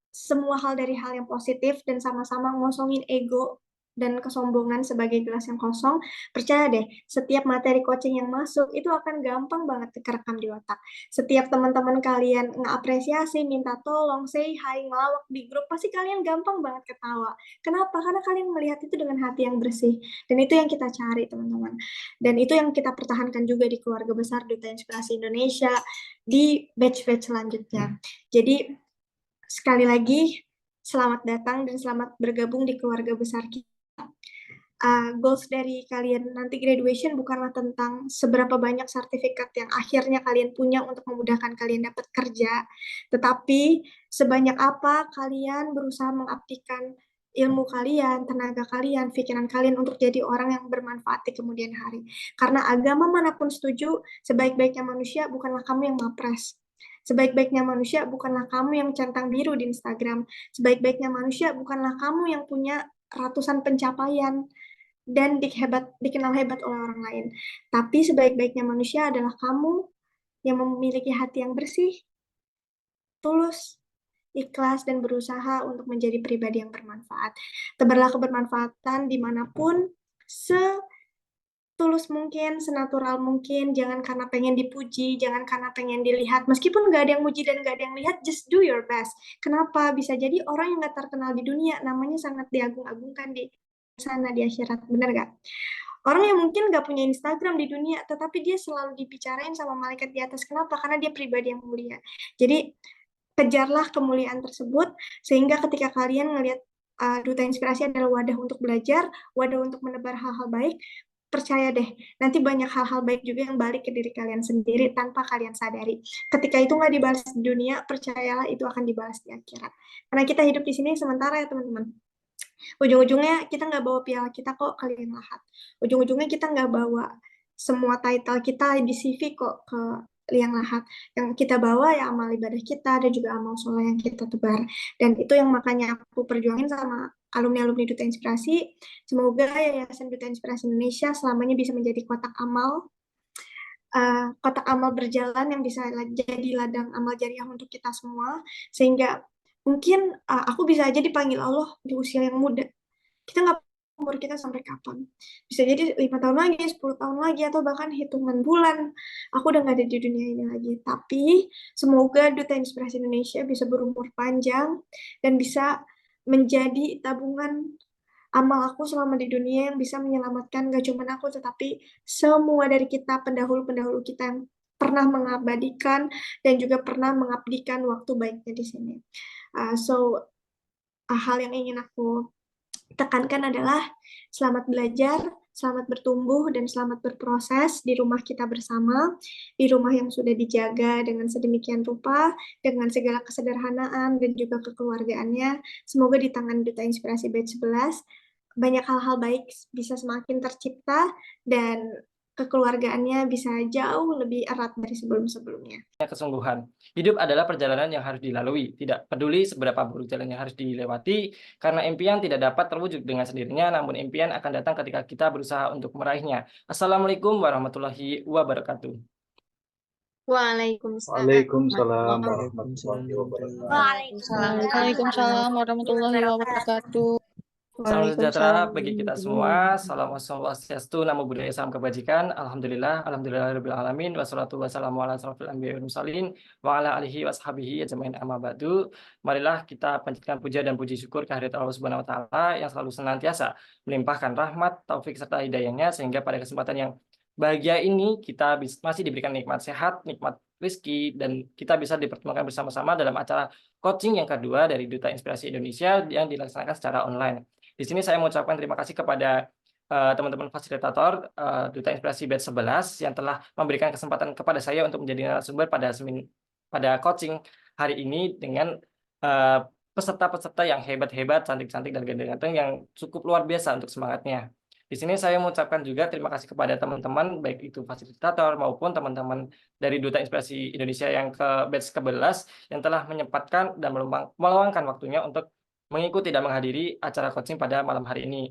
[SPEAKER 7] semua hal dari hal yang positif dan sama-sama ngosongin ego dan kesombongan sebagai gelas yang kosong, percaya deh, setiap materi coaching yang masuk itu akan gampang banget kerekam di otak. Setiap teman-teman kalian ngapresiasi, minta tolong, say hi, ngelawak di grup, pasti kalian gampang banget ketawa. Kenapa? Karena kalian melihat itu dengan hati yang bersih. Dan itu yang kita cari, teman-teman. Dan itu yang kita pertahankan juga di keluarga besar Duta Inspirasi Indonesia, di batch-batch selanjutnya. Jadi, sekali lagi, selamat datang dan selamat bergabung di keluarga besar kita. Goals dari kalian nanti graduation bukanlah tentang seberapa banyak sertifikat yang akhirnya kalian punya untuk memudahkan kalian dapat kerja, tetapi sebanyak apa kalian berusaha mengabdikan ilmu kalian, tenaga kalian, pikiran kalian untuk jadi orang yang bermanfaat di kemudian hari. Karena agama manapun setuju, sebaik-baiknya manusia bukanlah kamu yang mapres. Sebaik-baiknya manusia bukanlah kamu yang centang biru di Instagram. Sebaik-baiknya manusia bukanlah kamu yang punya ratusan pencapaian dan dikenal hebat oleh orang lain. Tapi sebaik-baiknya manusia adalah kamu yang memiliki hati yang bersih, tulus, ikhlas, dan berusaha untuk menjadi pribadi yang bermanfaat. Tebarlah kebermanfaatan dimanapun, setulus mungkin, senatural mungkin, jangan karena pengen dipuji, jangan karena pengen dilihat. Meskipun nggak ada yang muji dan nggak ada yang lihat, just do your best. Kenapa? Bisa jadi orang yang nggak terkenal di dunia, namanya sangat diagung-agungkan di sana di akhirat, bener gak? Orang yang mungkin gak punya Instagram di dunia, tetapi dia selalu dibicarain sama malaikat di atas. Kenapa? Karena dia pribadi yang mulia. Jadi, kejarlah kemuliaan tersebut, sehingga ketika kalian ngelihat Duta Inspirasi adalah wadah untuk belajar, wadah untuk menebar hal-hal baik, percaya deh, nanti banyak hal-hal baik juga yang balik ke diri kalian sendiri tanpa kalian sadari. Ketika itu nggak dibalas di dunia, percayalah itu akan dibalas di akhirat. Karena kita hidup di sini sementara ya teman-teman. Ujung-ujungnya kita nggak bawa piala kita kok ke liang lahat. Ujung-ujungnya kita nggak bawa semua title kita di CV kok ke liang lahat. Yang kita bawa ya amal ibadah kita dan juga amal soleh yang kita tebar. Dan itu yang makanya aku perjuangin sama alumni-alumni Duta Inspirasi. Semoga Yayasan Duta Inspirasi Indonesia selamanya bisa menjadi kotak amal berjalan yang bisa jadi ladang amal jariah untuk kita semua, sehingga mungkin aku bisa aja dipanggil Allah di usia yang muda. Kita nggak tahu umur kita sampai kapan. Bisa jadi 5 tahun lagi, 10 tahun lagi, atau bahkan hitungan bulan aku udah nggak ada di dunia ini lagi. Tapi semoga Duta Inspirasi Indonesia bisa berumur panjang dan bisa menjadi tabungan amal aku selama di dunia yang bisa menyelamatkan gak cuma aku, tetapi semua dari kita, pendahulu-pendahulu kita yang pernah mengabadikan dan juga pernah mengabdikan waktu baiknya di sini. Hal yang ingin aku tekankan adalah selamat belajar, selamat bertumbuh, dan selamat berproses di rumah kita bersama, di rumah yang sudah dijaga dengan sedemikian rupa, dengan segala kesederhanaan dan juga kekeluargaannya. Semoga di tangan Duta Inspirasi Batch 11, banyak hal-hal baik bisa semakin tercipta dan kekeluargaannya bisa jauh lebih erat dari sebelum-sebelumnya.
[SPEAKER 13] Kesungguhan. Hidup adalah perjalanan yang harus dilalui, tidak peduli seberapa buruk jalan yang harus dilewati, karena impian tidak dapat terwujud dengan sendirinya, namun impian akan datang ketika kita berusaha untuk meraihnya. Assalamualaikum warahmatullahi wabarakatuh.
[SPEAKER 4] Waalaikumsalam.
[SPEAKER 14] Waalaikumsalam warahmatullahi wabarakatuh.
[SPEAKER 4] Waalaikumsalam warahmatullahi wabarakatuh.
[SPEAKER 13] Salam sejahtera bagi kita semua. Salam swastiastu, namo buddhaya, salam kebajikan. Alhamdulillah, alhamdulillahirabbil alamin. Wassalatu wassalamu ala asrofil anbiya'i wal mursalin wa ala alihi washabihi ajmain amma ba'du. Marilah kita panjatkan puja dan puji syukur kehadirat Allah Subhanahu wa taala yang selalu senantiasa melimpahkan rahmat, taufik serta hidayahnya, sehingga pada kesempatan yang bahagia ini kita masih diberikan nikmat sehat, nikmat rezeki, dan kita bisa dipertemukan bersama-sama dalam acara coaching yang kedua dari Duta Inspirasi Indonesia yang dilaksanakan secara online. Di sini saya mengucapkan terima kasih kepada teman-teman fasilitator Duta Inspirasi Batch 11 yang telah memberikan kesempatan kepada saya untuk menjadi narasumber pada coaching hari ini dengan peserta-peserta yang hebat-hebat, cantik-cantik, dan ganteng-ganteng yang cukup luar biasa untuk semangatnya. Di sini saya mengucapkan juga terima kasih kepada teman-teman, baik itu fasilitator maupun teman-teman dari Duta Inspirasi Indonesia yang ke batch ke-11 yang telah menyempatkan dan meluangkan waktunya untuk mengikuti dan menghadiri acara coaching pada malam hari ini.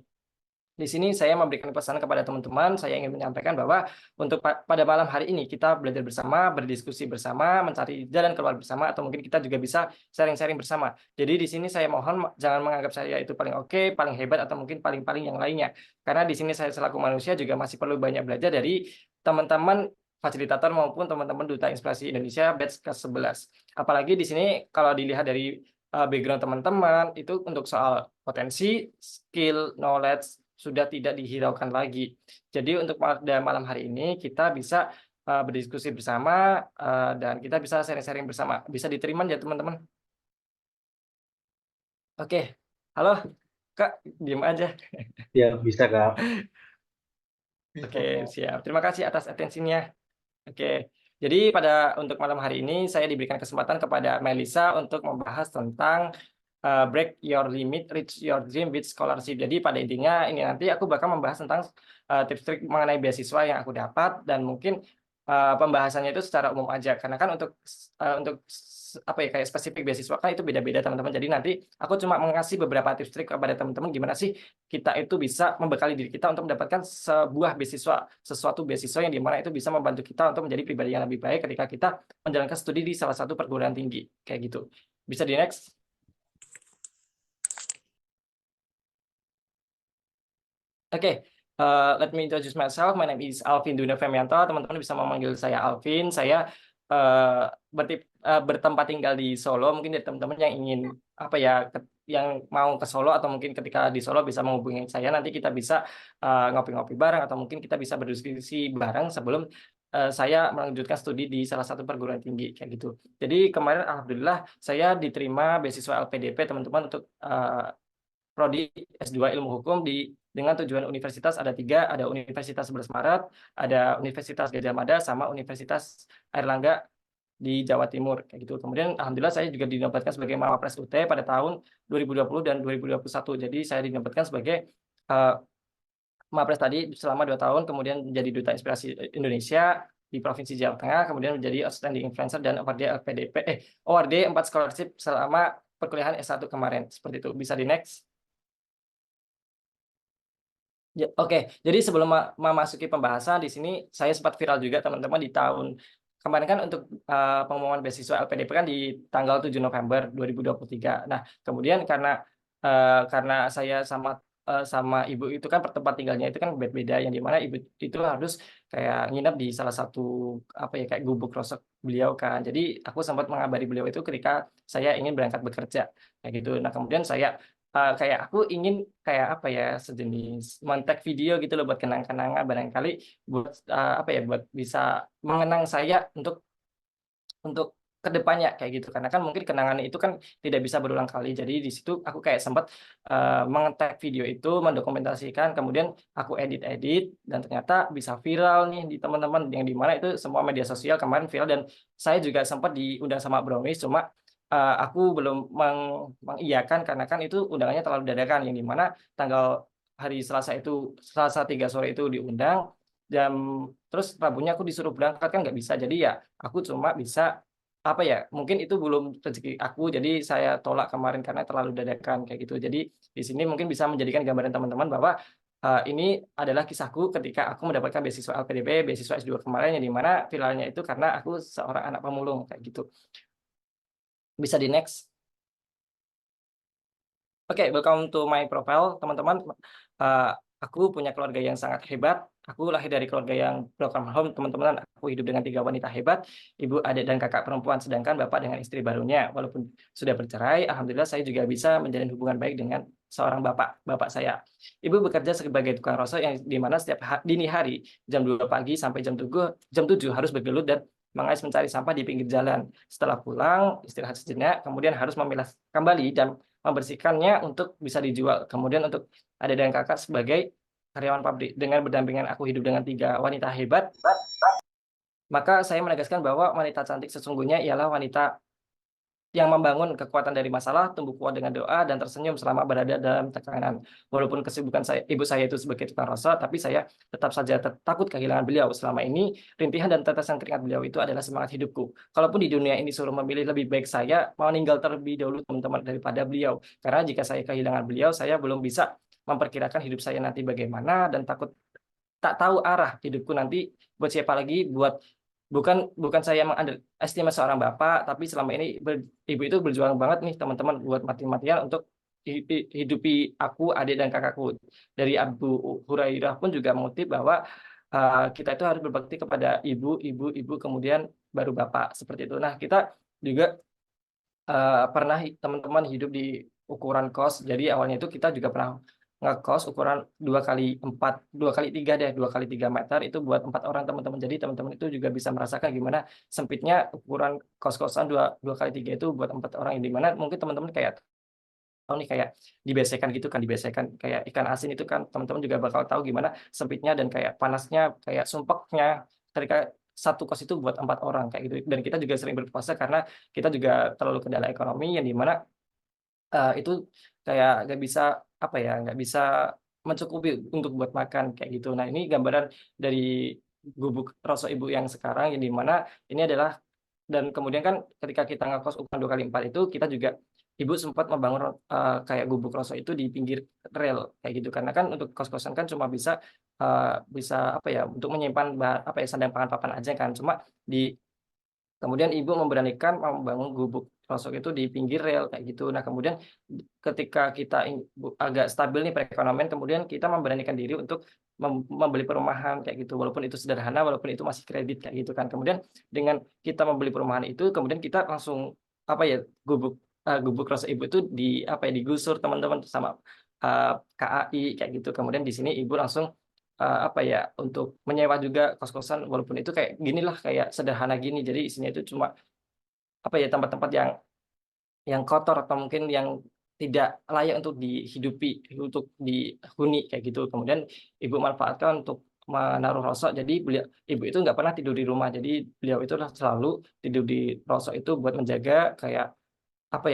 [SPEAKER 13] Di sini saya memberikan pesan kepada teman-teman, saya ingin menyampaikan bahwa untuk pada malam hari ini kita belajar bersama, berdiskusi bersama, mencari jalan keluar bersama, atau mungkin kita juga bisa sharing-sharing bersama. Jadi di sini saya mohon jangan menganggap saya itu paling oke, paling hebat, atau mungkin paling-paling yang lainnya. Karena di sini saya selaku manusia juga masih perlu banyak belajar dari teman-teman fasilitator maupun teman-teman Duta Inspirasi Indonesia batch ke-11. Apalagi di sini kalau dilihat dari background teman-teman itu untuk soal potensi, skill, knowledge sudah tidak dihiraukan lagi. Jadi untuk pada malam hari ini kita bisa berdiskusi bersama dan kita bisa sharing-sharing bersama. Bisa diterima ya teman-teman? Oke, halo Kak, diem aja.
[SPEAKER 14] Ya, bisa Kak.
[SPEAKER 13] Oke, siap. Terima kasih atas atensinya. Oke. Jadi untuk malam hari ini saya diberikan kesempatan kepada Melisa untuk membahas tentang break your limit, reach your dream with scholarship. Jadi pada intinya ini nanti aku bakal membahas tentang tips-trik mengenai beasiswa yang aku dapat, dan mungkin pembahasannya itu secara umum aja. Karena kan untuk apa ya, kayak spesifik beasiswa kan itu beda-beda teman-teman. Jadi nanti aku cuma mengasih beberapa tips trik kepada teman-teman gimana sih kita itu bisa membekali diri kita untuk mendapatkan sebuah beasiswa, sesuatu beasiswa yang dimana itu bisa membantu kita untuk menjadi pribadi yang lebih baik ketika kita menjalankan studi di salah satu perguruan tinggi kayak gitu. Bisa di next. Oke. Let me introduce myself. My name is Alvin Duna Femianto. Teman-teman bisa memanggil saya Alvin. Saya bertempat tinggal di Solo. Mungkin dari teman-teman yang ingin yang mau ke Solo atau mungkin ketika di Solo bisa menghubungi saya. Nanti kita bisa ngopi-ngopi bareng atau mungkin kita bisa berdiskusi bareng sebelum saya melanjutkan studi di salah satu perguruan tinggi kayak gitu. Jadi kemarin alhamdulillah saya diterima beasiswa LPDP teman-teman untuk prodi S2 Ilmu Hukum dengan tujuan universitas ada 3, ada Universitas 11 Maret, ada Universitas Gadjah Mada, sama Universitas Airlangga di Jawa Timur kayak gitu. Kemudian alhamdulillah saya juga dinobatkan sebagai Mawapres UT pada tahun 2020 dan 2021. Jadi saya dinobatkan sebagai Mawapres tadi selama 2 tahun, kemudian menjadi Duta Inspirasi Indonesia di Provinsi Jawa Tengah, kemudian menjadi Outstanding Influencer dan award award 4 scholarship selama perkuliahan S1 kemarin. Seperti itu. Bisa di next. Oke, jadi sebelum memasuki pembahasan di sini saya sempat viral juga teman-teman di tahun kemarin kan untuk pengumuman beasiswa LPDP kan di tanggal 7 November 2023. Nah, kemudian karena saya sama ibu itu kan tempat tinggalnya itu kan beda-beda yang dimana ibu itu harus kayak nginep di salah satu apa ya kayak gubuk rosok beliau kan. Jadi aku sempat mengabari beliau itu ketika saya ingin berangkat bekerja kayak gitu. Nah, kemudian saya kayak aku ingin kayak apa ya sejenis men-tag video gitu loh buat kenang-kenangan barangkali buat apa ya buat bisa mengenang saya untuk kedepannya kayak gitu karena kan mungkin kenangannya itu kan tidak bisa berulang kali jadi di situ aku kayak sempat meng-tag video itu mendokumentasikan kemudian aku edit dan ternyata bisa viral nih di teman-teman yang dimana itu semua media sosial kemarin viral dan saya juga sempat diundang sama Brownies cuma aku belum mengiyakan karena kan itu undangannya terlalu dadakan yang dimana tanggal hari Selasa 3 sore itu diundang jam terus Rabunya aku disuruh berangkat kan nggak bisa jadi ya aku cuma bisa apa ya mungkin itu belum rezeki aku jadi saya tolak kemarin karena terlalu dadakan kayak gitu jadi di sini mungkin bisa menjadikan gambaran teman-teman bahwa ini adalah kisahku ketika aku mendapatkan beasiswa LPDP beasiswa S2 kemarin yang dimana viralnya itu karena aku seorang anak pemulung kayak gitu bisa di next. Oke, welcome to my profile, teman-teman. Aku punya keluarga yang sangat hebat. Aku lahir dari keluarga yang broken home, teman-teman. Aku hidup dengan 3 wanita hebat, ibu, adik, dan kakak perempuan. Sedangkan bapak dengan istri barunya. Walaupun sudah bercerai, alhamdulillah saya juga bisa menjalin hubungan baik dengan seorang bapak saya. Ibu bekerja sebagai tukang rosok yang dimana setiap dini hari, jam 2 pagi sampai jam 7 harus bergelut dan mengais mencari sampah di pinggir jalan. Setelah pulang, istirahat sejenak, kemudian harus memilah kembali dan membersihkannya untuk bisa dijual. Kemudian untuk adik dan kakak sebagai karyawan pabrik. Dengan berdampingan aku hidup dengan 3 wanita hebat, maka saya menegaskan bahwa wanita cantik sesungguhnya ialah wanita yang membangun kekuatan dari masalah, tumbuh kuat dengan doa, dan tersenyum selama berada dalam tekanan. Walaupun kesibukan ibu saya itu sebagai tukang rasa, tapi saya tetap saja takut kehilangan beliau. Selama ini, rintihan dan tetesan keringat beliau itu adalah semangat hidupku. Kalaupun di dunia ini suruh memilih lebih baik saya, mau meninggal terlebih dahulu teman-teman daripada beliau. Karena jika saya kehilangan beliau, saya belum bisa memperkirakan hidup saya nanti bagaimana, dan tak tahu arah hidupku nanti buat siapa lagi, bukan saya mengestimasi seorang bapak, tapi selama ini ibu itu berjuang banget nih teman-teman buat mati-matian untuk hidupi aku, adik dan kakakku. Dari Abu Hurairah pun juga mengutip bahwa kita itu harus berbakti kepada ibu, kemudian baru bapak seperti itu. Nah kita juga pernah teman-teman hidup di ukuran kos. Jadi awalnya itu kita juga pernah ngekos ukuran 2x3 meter itu buat 4 orang teman-teman. Jadi teman-teman itu juga bisa merasakan gimana sempitnya ukuran kos-kosan 2x3 itu buat 4 orang yang dimana mungkin teman-teman kayak tahu nih kayak dibesekan gitu kan dibesekan kayak ikan asin itu kan teman-teman juga bakal tahu gimana sempitnya dan kayak panasnya kayak sumpeknya ketika satu kos itu buat 4 orang kayak gitu dan kita juga sering berpuasa karena kita juga terlalu kendala ekonomi yang dimana itu kayak nggak bisa mencukupi untuk buat makan kayak gitu. Nah ini gambaran dari gubuk rosok ibu yang sekarang yang dimana ini adalah dan kemudian kan ketika kita ngekos ukuran 2x4 itu kita juga ibu sempat membangun kayak gubuk rosok itu di pinggir rel kayak gitu karena kan untuk kos-kosan kan cuma bisa apa ya untuk menyimpan sandang pangan papan aja kan cuma kemudian ibu memberanikan membangun gubuk rosok itu di pinggir rel kayak gitu. Nah kemudian ketika kita agak stabil nih perekonomian, kemudian kita memberanikan diri untuk membeli perumahan kayak gitu. Walaupun itu sederhana, walaupun itu masih kredit kayak gitu kan. Kemudian dengan kita membeli perumahan itu, kemudian kita langsung gubuk rosok ibu itu digusur teman-teman sama KAI kayak gitu. Kemudian di sini ibu langsung untuk menyewa juga kos-kosan walaupun itu kayak ginilah kayak sederhana gini jadi isinya itu cuma tempat-tempat yang kotor atau mungkin yang tidak layak untuk dihidupi untuk dihuni kayak gitu kemudian ibu manfaatkan untuk menaruh rosok jadi ibu itu nggak pernah tidur di rumah jadi beliau itu selalu tidur di rosok itu buat menjaga kayak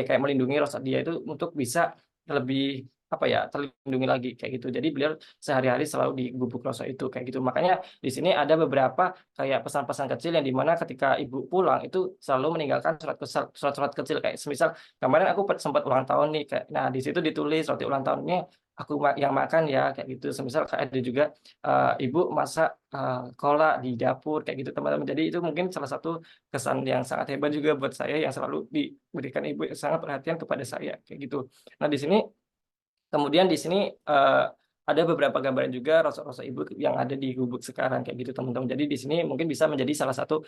[SPEAKER 13] kayak melindungi rosok dia itu untuk bisa lebih terlindungi lagi kayak gitu. Jadi beliau sehari-hari selalu di gubuk rosok itu kayak gitu. Makanya di sini ada beberapa kayak pesan-pesan kecil yang dimana ketika ibu pulang itu selalu meninggalkan surat-surat kecil kayak semisal kemarin aku sempat ulang tahun nih kayak nah di situ ditulis roti ulang tahunnya yang makan ya kayak gitu. Semisal kayak ada juga ibu masak kolak di dapur kayak gitu teman-teman. Jadi itu mungkin salah satu kesan yang sangat hebat juga buat saya yang selalu diberikan ibu yang sangat perhatian kepada saya kayak gitu. Nah di sini kemudian di sini ada beberapa gambaran juga rosok-rosok ibu yang ada di gubuk sekarang kayak gitu teman-teman. Jadi di sini mungkin bisa menjadi salah satu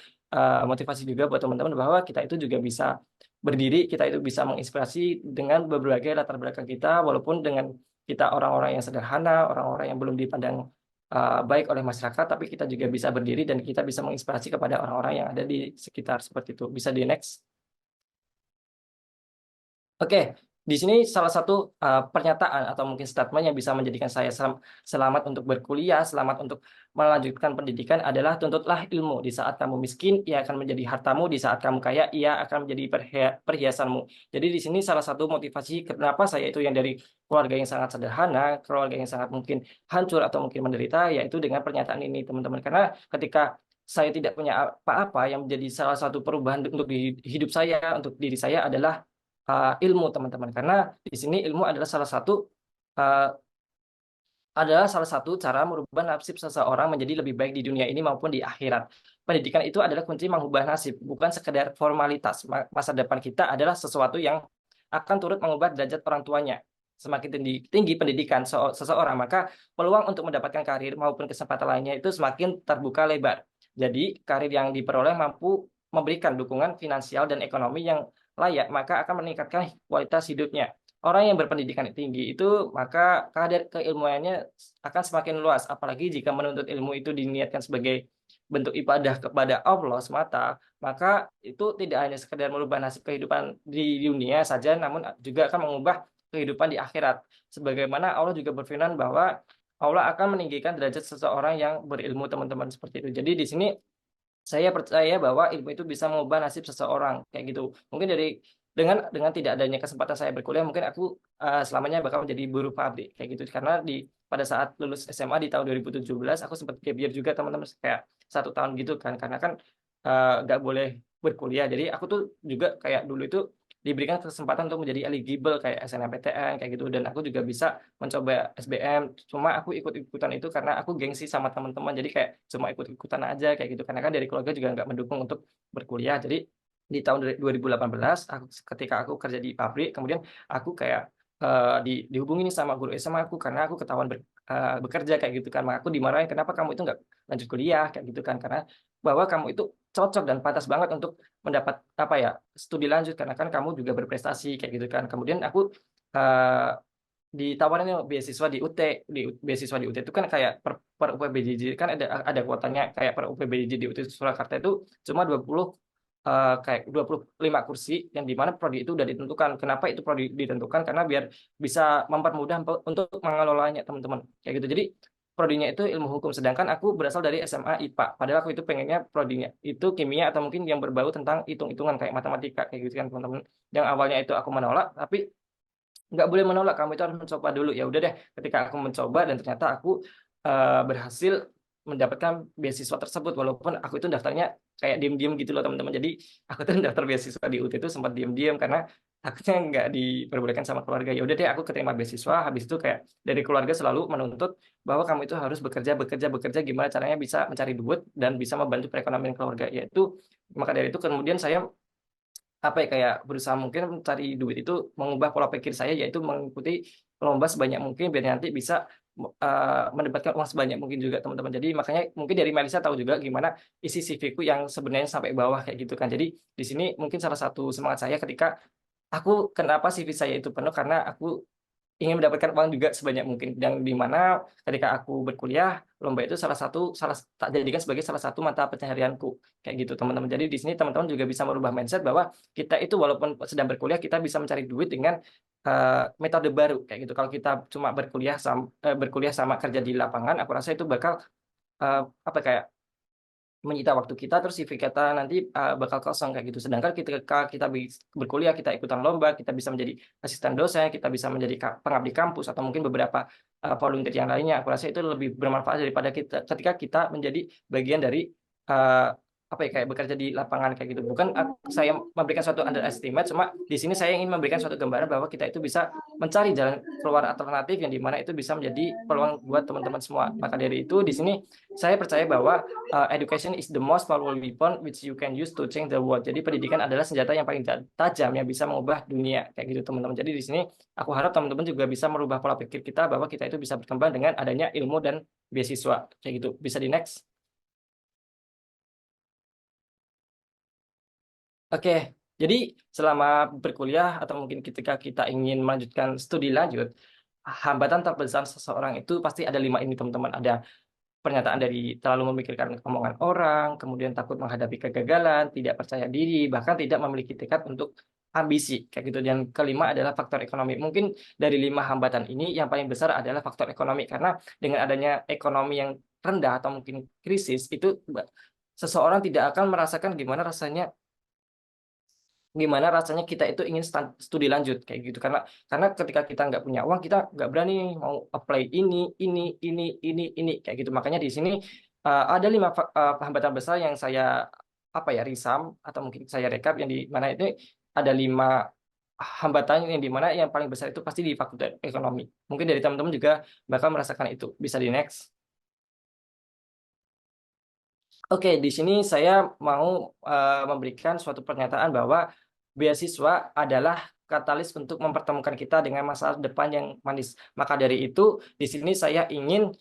[SPEAKER 13] motivasi juga buat teman-teman bahwa kita itu juga bisa berdiri, kita itu bisa menginspirasi dengan berbagai latar belakang kita, walaupun dengan kita orang-orang yang sederhana, orang-orang yang belum dipandang baik oleh masyarakat, tapi kita juga bisa berdiri dan kita bisa menginspirasi kepada orang-orang yang ada di sekitar seperti itu. Bisa di next. Oke, di sini salah satu pernyataan atau mungkin statement yang bisa menjadikan saya selamat untuk berkuliah, selamat untuk melanjutkan pendidikan adalah tuntutlah ilmu. Di saat kamu miskin, ia akan menjadi hartamu. Di saat kamu kaya, ia akan menjadi perhiasanmu. Jadi di sini salah satu motivasi kenapa saya itu yang dari keluarga yang sangat sederhana, keluarga yang sangat mungkin hancur atau mungkin menderita, yaitu dengan pernyataan ini teman-teman. Karena ketika saya tidak punya apa-apa, yang menjadi salah satu perubahan untuk hidup saya, untuk diri saya adalah ilmu teman-teman, karena di sini ilmu adalah salah satu cara merubah nasib seseorang menjadi lebih baik di dunia ini maupun di akhirat. Pendidikan itu adalah kunci mengubah nasib, bukan sekedar formalitas. Masa depan kita adalah sesuatu yang akan turut mengubah derajat orang tuanya. Semakin tinggi pendidikan seseorang, maka peluang untuk mendapatkan karir maupun kesempatan lainnya itu semakin terbuka lebar. Jadi karir yang diperoleh mampu memberikan dukungan finansial dan ekonomi yang layak, maka akan meningkatkan kualitas hidupnya. Orang yang berpendidikan tinggi itu, maka kadar keilmuannya akan semakin luas. Apalagi jika menuntut ilmu itu diniatkan sebagai bentuk ibadah kepada Allah semata, maka itu tidak hanya sekedar merubah nasib kehidupan di dunia saja, namun juga akan mengubah kehidupan di akhirat. Sebagaimana Allah juga berfirman bahwa Allah akan meninggikan derajat seseorang yang berilmu, teman-teman, seperti itu. Jadi di sini saya percaya bahwa ilmu itu bisa mengubah nasib seseorang kayak gitu. Mungkin dengan tidak adanya kesempatan saya berkuliah, mungkin aku selamanya bakal menjadi buruh pabrik kayak gitu. Karena pada saat lulus SMA di tahun 2017 aku sempat gap year juga teman-teman, kayak 1 tahun gitu kan. Karena kan nggak boleh berkuliah. Jadi aku tuh juga kayak dulu itu diberikan kesempatan untuk menjadi eligible kayak SNMPTN kayak gitu, dan aku juga bisa mencoba SBM. Cuma aku ikut-ikutan itu karena aku gengsi sama teman-teman, jadi kayak cuma ikut-ikutan aja kayak gitu, karena kan dari keluarga juga nggak mendukung untuk berkuliah. Jadi di tahun 2018 ketika aku kerja di pabrik, kemudian aku kayak dihubungin sama guru SMA aku karena aku ketahuan bekerja kayak gitu kan. Maka aku dimarahin, kenapa kamu itu nggak lanjut kuliah kayak gitu kan, karena bahwa kamu itu cocok dan pantas banget untuk mendapat studi lanjut karena kan kamu juga berprestasi kayak gitu kan. Kemudian aku ditawarin beasiswa di UT, beasiswa di UT itu kan kayak per UPBJJ kan ada kuotanya, kayak per UPBJJ di UT Surakarta itu cuma 25 kursi, yang dimana prodi itu udah ditentukan. Kenapa itu prodi ditentukan? Karena biar bisa mempermudah untuk mengelolanya teman-teman kayak gitu. Jadi prodinya itu ilmu hukum, sedangkan aku berasal dari SMA IPA. Padahal aku itu pengennya prodinya itu kimia atau mungkin yang berbau tentang hitung-hitungan kayak matematika kayak gitu kan teman-teman. Yang awalnya itu aku menolak, tapi nggak boleh menolak, kamu itu harus mencoba dulu. Ya udah deh, ketika aku mencoba dan ternyata aku berhasil mendapatkan beasiswa tersebut, walaupun aku itu daftarnya kayak diem-diem gitu loh teman-teman. Jadi aku tuh daftar beasiswa di UT itu sempat diem-diem karena takutnya nggak diperbolehkan sama keluarga. Ya udah deh, aku keterima beasiswa. Habis itu kayak dari keluarga selalu menuntut bahwa kamu itu harus bekerja gimana caranya bisa mencari duit dan bisa membantu perekonomian keluarga. Yaitu maka dari itu kemudian saya kayak berusaha mungkin mencari duit itu, mengubah pola pikir saya, yaitu mengikuti lomba sebanyak mungkin biar nanti bisa mendapatkan uang sebanyak mungkin juga teman-teman. Jadi makanya mungkin dari Melisa tahu juga gimana isi CV ku yang sebenarnya sampai bawah kayak gitu kan. Jadi di sini mungkin salah satu semangat saya ketika kenapa CV saya itu penuh, karena aku ingin mendapatkan uang juga sebanyak mungkin, dan di mana ketika aku berkuliah, lomba itu tak jadikan sebagai salah satu mata pencaharianku kayak gitu teman-teman. Jadi di sini teman-teman juga bisa merubah mindset bahwa kita itu walaupun sedang berkuliah, kita bisa mencari duit dengan metode baru kayak gitu. Kalau kita cuma berkuliah sama kerja di lapangan, aku rasa itu bakal kayak menyita waktu kita, terus CV kita nanti bakal kosong kayak gitu. Sedangkan ketika kita berkuliah, kita ikutan lomba, kita bisa menjadi asisten dosen, kita bisa menjadi pengabdi kampus atau mungkin beberapa volunteer yang lainnya. Aku rasa itu lebih bermanfaat daripada ketika kita menjadi bagian dari apa ya kayak bekerja di lapangan kayak gitu. Bukan saya memberikan suatu underestimate, cuma di sini saya ingin memberikan suatu gambaran bahwa kita itu bisa mencari jalan keluar alternatif yang dimana itu bisa menjadi peluang buat teman-teman semua. Maka dari itu di sini saya percaya bahwa education is the most powerful weapon which you can use to change the world. Jadi pendidikan adalah senjata yang paling tajam yang bisa mengubah dunia kayak gitu teman-teman. Jadi di sini aku harap teman-teman juga bisa merubah pola pikir kita bahwa kita itu bisa berkembang dengan adanya ilmu dan beasiswa kayak gitu. Bisa di next. Oke, jadi selama berkuliah atau mungkin ketika kita ingin melanjutkan studi lanjut, hambatan terbesar seseorang itu pasti ada 5 ini teman-teman. Ada pernyataan dari terlalu memikirkan omongan orang, kemudian takut menghadapi kegagalan, tidak percaya diri, bahkan tidak memiliki tekad untuk ambisi kayak gitu. Dan kelima adalah faktor ekonomi. Mungkin dari 5 hambatan ini yang paling besar adalah faktor ekonomi, karena dengan adanya ekonomi yang rendah atau mungkin krisis itu seseorang tidak akan merasakan gimana rasanya kita itu ingin studi lanjut kayak gitu, karena ketika kita nggak punya uang kita nggak berani mau apply ini kayak gitu. Makanya di sini ada 5 hambatan besar yang saya risam atau mungkin saya rekap, yang di mana itu ada 5 hambatan yang di mana yang paling besar itu pasti di faktor ekonomi. Mungkin dari teman-teman juga bakal merasakan itu. Bisa di next. Oke, di sini saya mau memberikan suatu pernyataan bahwa beasiswa adalah katalis untuk mempertemukan kita dengan masa depan yang manis. Maka dari itu, di sini saya ingin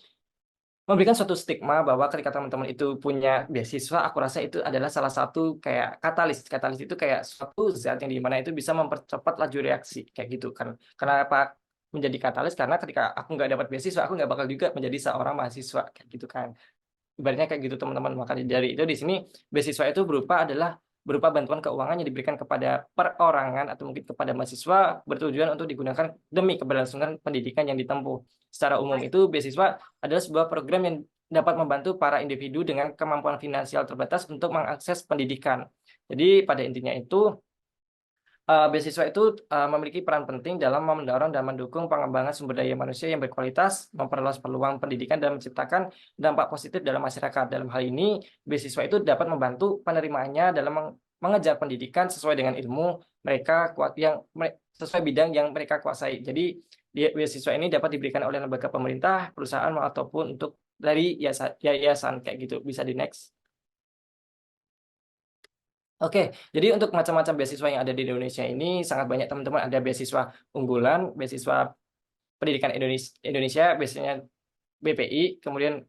[SPEAKER 13] memberikan suatu stigma bahwa ketika teman-teman itu punya beasiswa, aku rasa itu adalah salah satu kayak katalis. Katalis itu kayak suatu zat yang dimana itu bisa mempercepat laju reaksi kayak gitu. Kenapa menjadi katalis? Karena ketika aku nggak dapat beasiswa, aku nggak bakal juga menjadi seorang mahasiswa kayak gitu kan. Ibaratnya kayak gitu teman-teman. Maka dari itu di sini beasiswa itu berupa bantuan keuangan yang diberikan kepada perorangan atau mungkin kepada mahasiswa, bertujuan untuk digunakan demi keberlangsungan pendidikan yang ditempuh. Secara umum itu beasiswa adalah sebuah program yang dapat membantu para individu dengan kemampuan finansial terbatas untuk mengakses pendidikan. Jadi pada intinya itu beasiswa itu memiliki peran penting dalam mendorong dan mendukung pengembangan sumber daya manusia yang berkualitas, memperluas peluang pendidikan, dan menciptakan dampak positif dalam masyarakat. Dalam hal ini, beasiswa itu dapat membantu penerimaannya dalam mengejar pendidikan sesuai dengan ilmu mereka sesuai bidang yang mereka kuasai. Jadi, beasiswa ini dapat diberikan oleh lembaga pemerintah, perusahaan, ataupun untuk dari yayasan kayak gitu. Bisa di next. Oke, jadi untuk macam-macam beasiswa yang ada di Indonesia ini sangat banyak teman-teman. Ada beasiswa unggulan, beasiswa pendidikan Indonesia, biasanya BPI, kemudian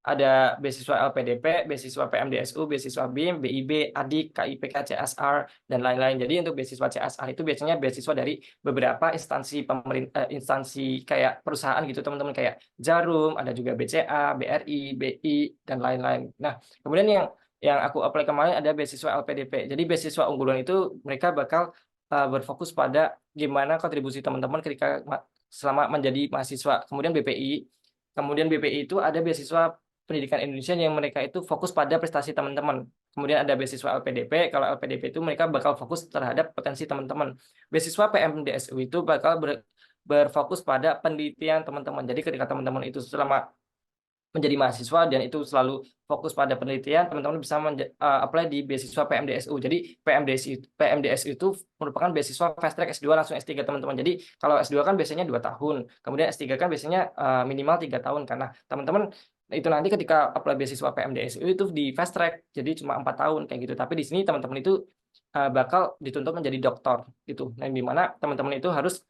[SPEAKER 13] ada beasiswa LPDP, beasiswa PMDSU, beasiswa BIM, BIB, ADIK, KIPK, CSR, dan lain-lain. Jadi untuk beasiswa CSR itu biasanya beasiswa dari beberapa instansi pemerintah, instansi kayak perusahaan gitu teman-teman, kayak Jarum, ada juga BCA, BRI, BI, dan lain-lain. Nah, kemudian yang aku apply kemarin ada beasiswa LPDP. Jadi beasiswa unggulan itu mereka bakal berfokus pada gimana kontribusi teman-teman ketika selama menjadi mahasiswa. Kemudian BPI itu ada beasiswa pendidikan Indonesia yang mereka itu fokus pada prestasi teman-teman. Kemudian ada beasiswa LPDP. Kalau LPDP itu mereka bakal fokus terhadap potensi teman-teman. Beasiswa PMDSU itu bakal berfokus pada penelitian teman-teman. Jadi ketika teman-teman itu selama menjadi mahasiswa dan itu selalu fokus pada penelitian, teman-teman bisa apply di beasiswa PMDSU. Jadi PMDSU itu merupakan beasiswa fast track S2 langsung S3 teman-teman. Jadi kalau S2 kan biasanya 2 tahun, kemudian S3 kan biasanya minimal 3 tahun, karena teman-teman itu nanti ketika apply beasiswa PMDSU itu di fast track, jadi cuma 4 tahun kayak gitu. Tapi di sini teman-teman itu bakal dituntut menjadi doktor gitu. Nah, di mana teman-teman itu harus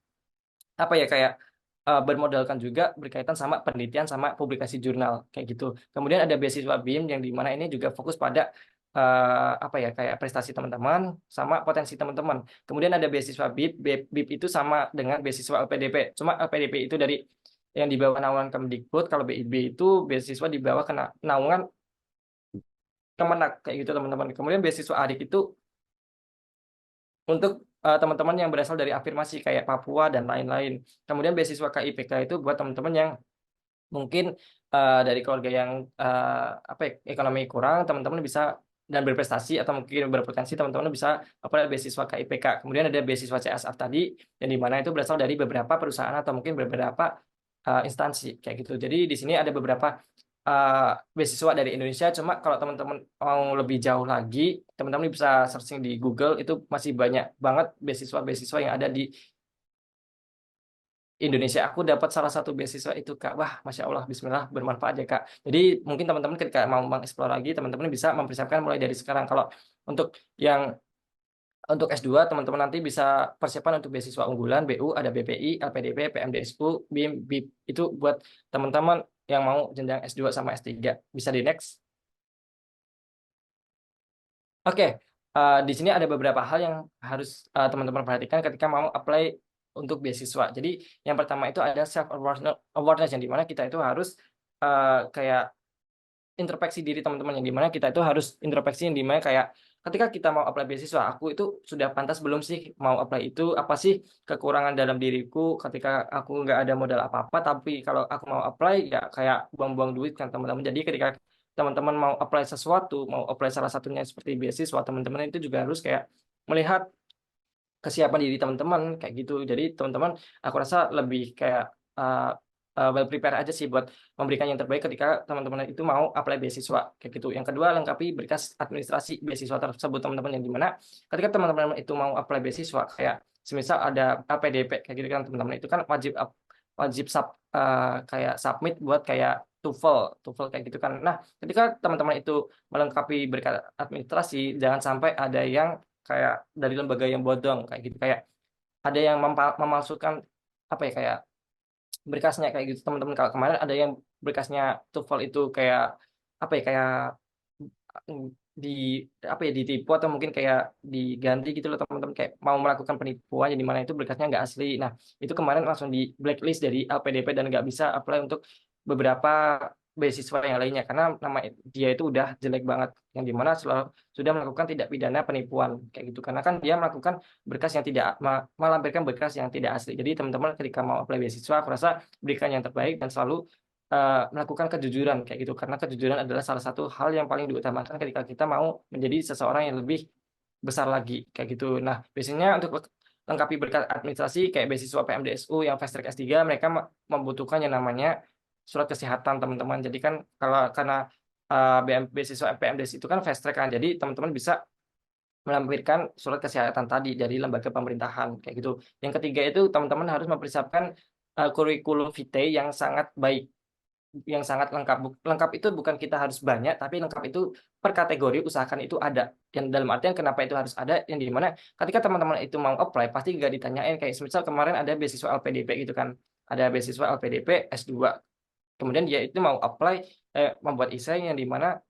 [SPEAKER 13] kayak bermodalkan juga berkaitan sama penelitian sama publikasi jurnal kayak gitu. Kemudian ada beasiswa BIM yang dimana ini juga fokus pada kayak prestasi teman-teman sama potensi teman-teman. Kemudian ada beasiswa BIP. BIP itu sama dengan beasiswa LPDP. Cuma LPDP itu dari yang di bawah naungan Kemdikbud. Kalau BIB itu beasiswa di bawah naungan Kemenak kayak gitu teman-teman. Kemudian beasiswa ADIK itu untuk teman-teman yang berasal dari afirmasi kayak Papua dan lain-lain. Kemudian beasiswa KIPK itu buat teman-teman yang mungkin dari keluarga yang ekonomi kurang, teman-teman bisa dan berprestasi atau mungkin berpotensi, teman-teman bisa apply beasiswa KIPK. Kemudian ada beasiswa CSR tadi yang dimana itu berasal dari beberapa perusahaan atau mungkin beberapa instansi kayak gitu. Jadi di sini ada beberapa beasiswa dari Indonesia. Cuma kalau teman-teman mau lebih jauh lagi, teman-teman bisa searching di Google, itu masih banyak banget beasiswa-beasiswa yang ada di Indonesia. Aku dapat salah satu beasiswa itu, Kak. Wah, Masya Allah, Bismillah, bermanfaat ya, Kak. Jadi mungkin teman-teman ketika mau mengeksplor lagi, teman-teman bisa mempersiapkan mulai dari sekarang. Kalau untuk yang untuk S2, teman-teman nanti bisa persiapan untuk beasiswa unggulan, BU, ada BPI, LPDP, PMDSU, BIM, BIP. Itu buat teman-teman yang mau jenjang S2 sama S3. Bisa di next. Oke, di sini ada beberapa hal yang harus teman-teman perhatikan ketika mau apply untuk beasiswa. Jadi yang pertama itu ada self awareness yang dimana kita itu harus kayak introspeksi diri teman-teman, yang dimana kita itu harus introspeksi yang dimana kayak ketika kita mau apply beasiswa, aku itu sudah pantas belum sih mau apply itu, apa sih kekurangan dalam diriku ketika aku nggak ada modal apa-apa, tapi kalau aku mau apply ya kayak buang-buang duit kan teman-teman. Jadi ketika teman-teman mau apply sesuatu, mau apply salah satunya seperti beasiswa, teman-teman itu juga harus kayak melihat kesiapan diri teman-teman kayak gitu. Jadi teman-teman, aku rasa lebih kayak well prepare aja sih buat memberikan yang terbaik ketika teman-teman itu mau apply beasiswa kayak gitu. Yang kedua, lengkapi berkas administrasi beasiswa tersebut teman-teman, yang dimana ketika teman-teman itu mau apply beasiswa kayak semisal ada APDP kayak gitu kan teman-teman, itu kan wajib kayak submit buat kayak TOEFL kayak gitu kan. Nah, ketika teman-teman itu melengkapi berkas administrasi, jangan sampai ada yang kayak dari lembaga yang bodong kayak gitu, kayak ada yang memalsukan apa ya, kayak berkasnya kayak gitu teman-teman. Kalau kemarin ada yang berkasnya TOEFL itu kayak apa ya, kayak di apa ya, ditipu atau mungkin kayak diganti gitu loh teman-teman, kayak mau melakukan penipuan yang dimana itu berkasnya nggak asli. Nah, itu kemarin langsung di blacklist dari LPDP dan nggak bisa apply untuk beberapa beasiswa yang lainnya karena nama dia itu udah jelek banget, yang dimana sudah melakukan tindak pidana penipuan kayak gitu, karena kan dia melakukan berkas yang tidak melampirkan berkas yang tidak asli. Jadi teman-teman ketika mau apply beasiswa, aku rasa berikan yang terbaik dan selalu melakukan kejujuran kayak gitu, karena kejujuran adalah salah satu hal yang paling diutamakan ketika kita mau menjadi seseorang yang lebih besar lagi kayak gitu. Nah, biasanya untuk lengkapi berkas administrasi kayak beasiswa PMDSU yang fast track S3, mereka membutuhkan yang namanya surat kesehatan teman-teman. Jadi kan karena beasiswa PMDS itu kan fast track kan, jadi teman-teman bisa melampirkan surat kesehatan tadi dari lembaga pemerintahan kayak gitu. Yang ketiga itu teman-teman harus mempersiapkan kurikulum vitae yang sangat baik, yang sangat lengkap. Lengkap itu bukan kita harus banyak, tapi lengkap itu per kategori usahakan itu ada. Yang dalam artian kenapa itu harus ada, yang dimana ketika teman-teman itu mau apply pasti nggak ditanyain kayak misal kemarin ada beasiswa LPDP gitu kan, ada beasiswa LPDP S2, kemudian dia itu mau apply membuat essay yang dimana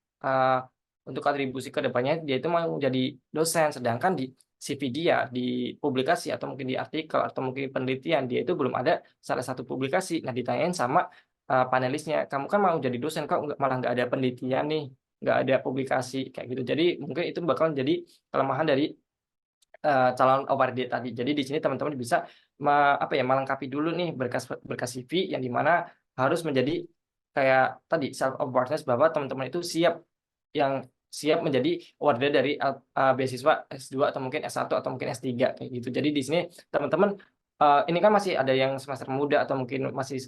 [SPEAKER 13] untuk kontribusi ke depannya dia itu mau jadi dosen, sedangkan di CV dia, di publikasi atau mungkin di artikel atau mungkin penelitian dia itu belum ada salah satu publikasi. Nah, ditanyain sama panelisnya, kamu kan mau jadi dosen kok malah nggak ada penelitian nih, nggak ada publikasi kayak gitu. Jadi mungkin itu bakal jadi kelemahan dari calon awardee tadi. Jadi di sini teman-teman bisa melengkapi dulu nih berkas CV yang dimana harus menjadi kayak tadi self awareness bahwa teman-teman itu siap menjadi awardee dari beasiswa S2 atau mungkin S1 atau mungkin S3 kayak gitu. Jadi di sini teman-teman ini kan masih ada yang semester muda atau mungkin masih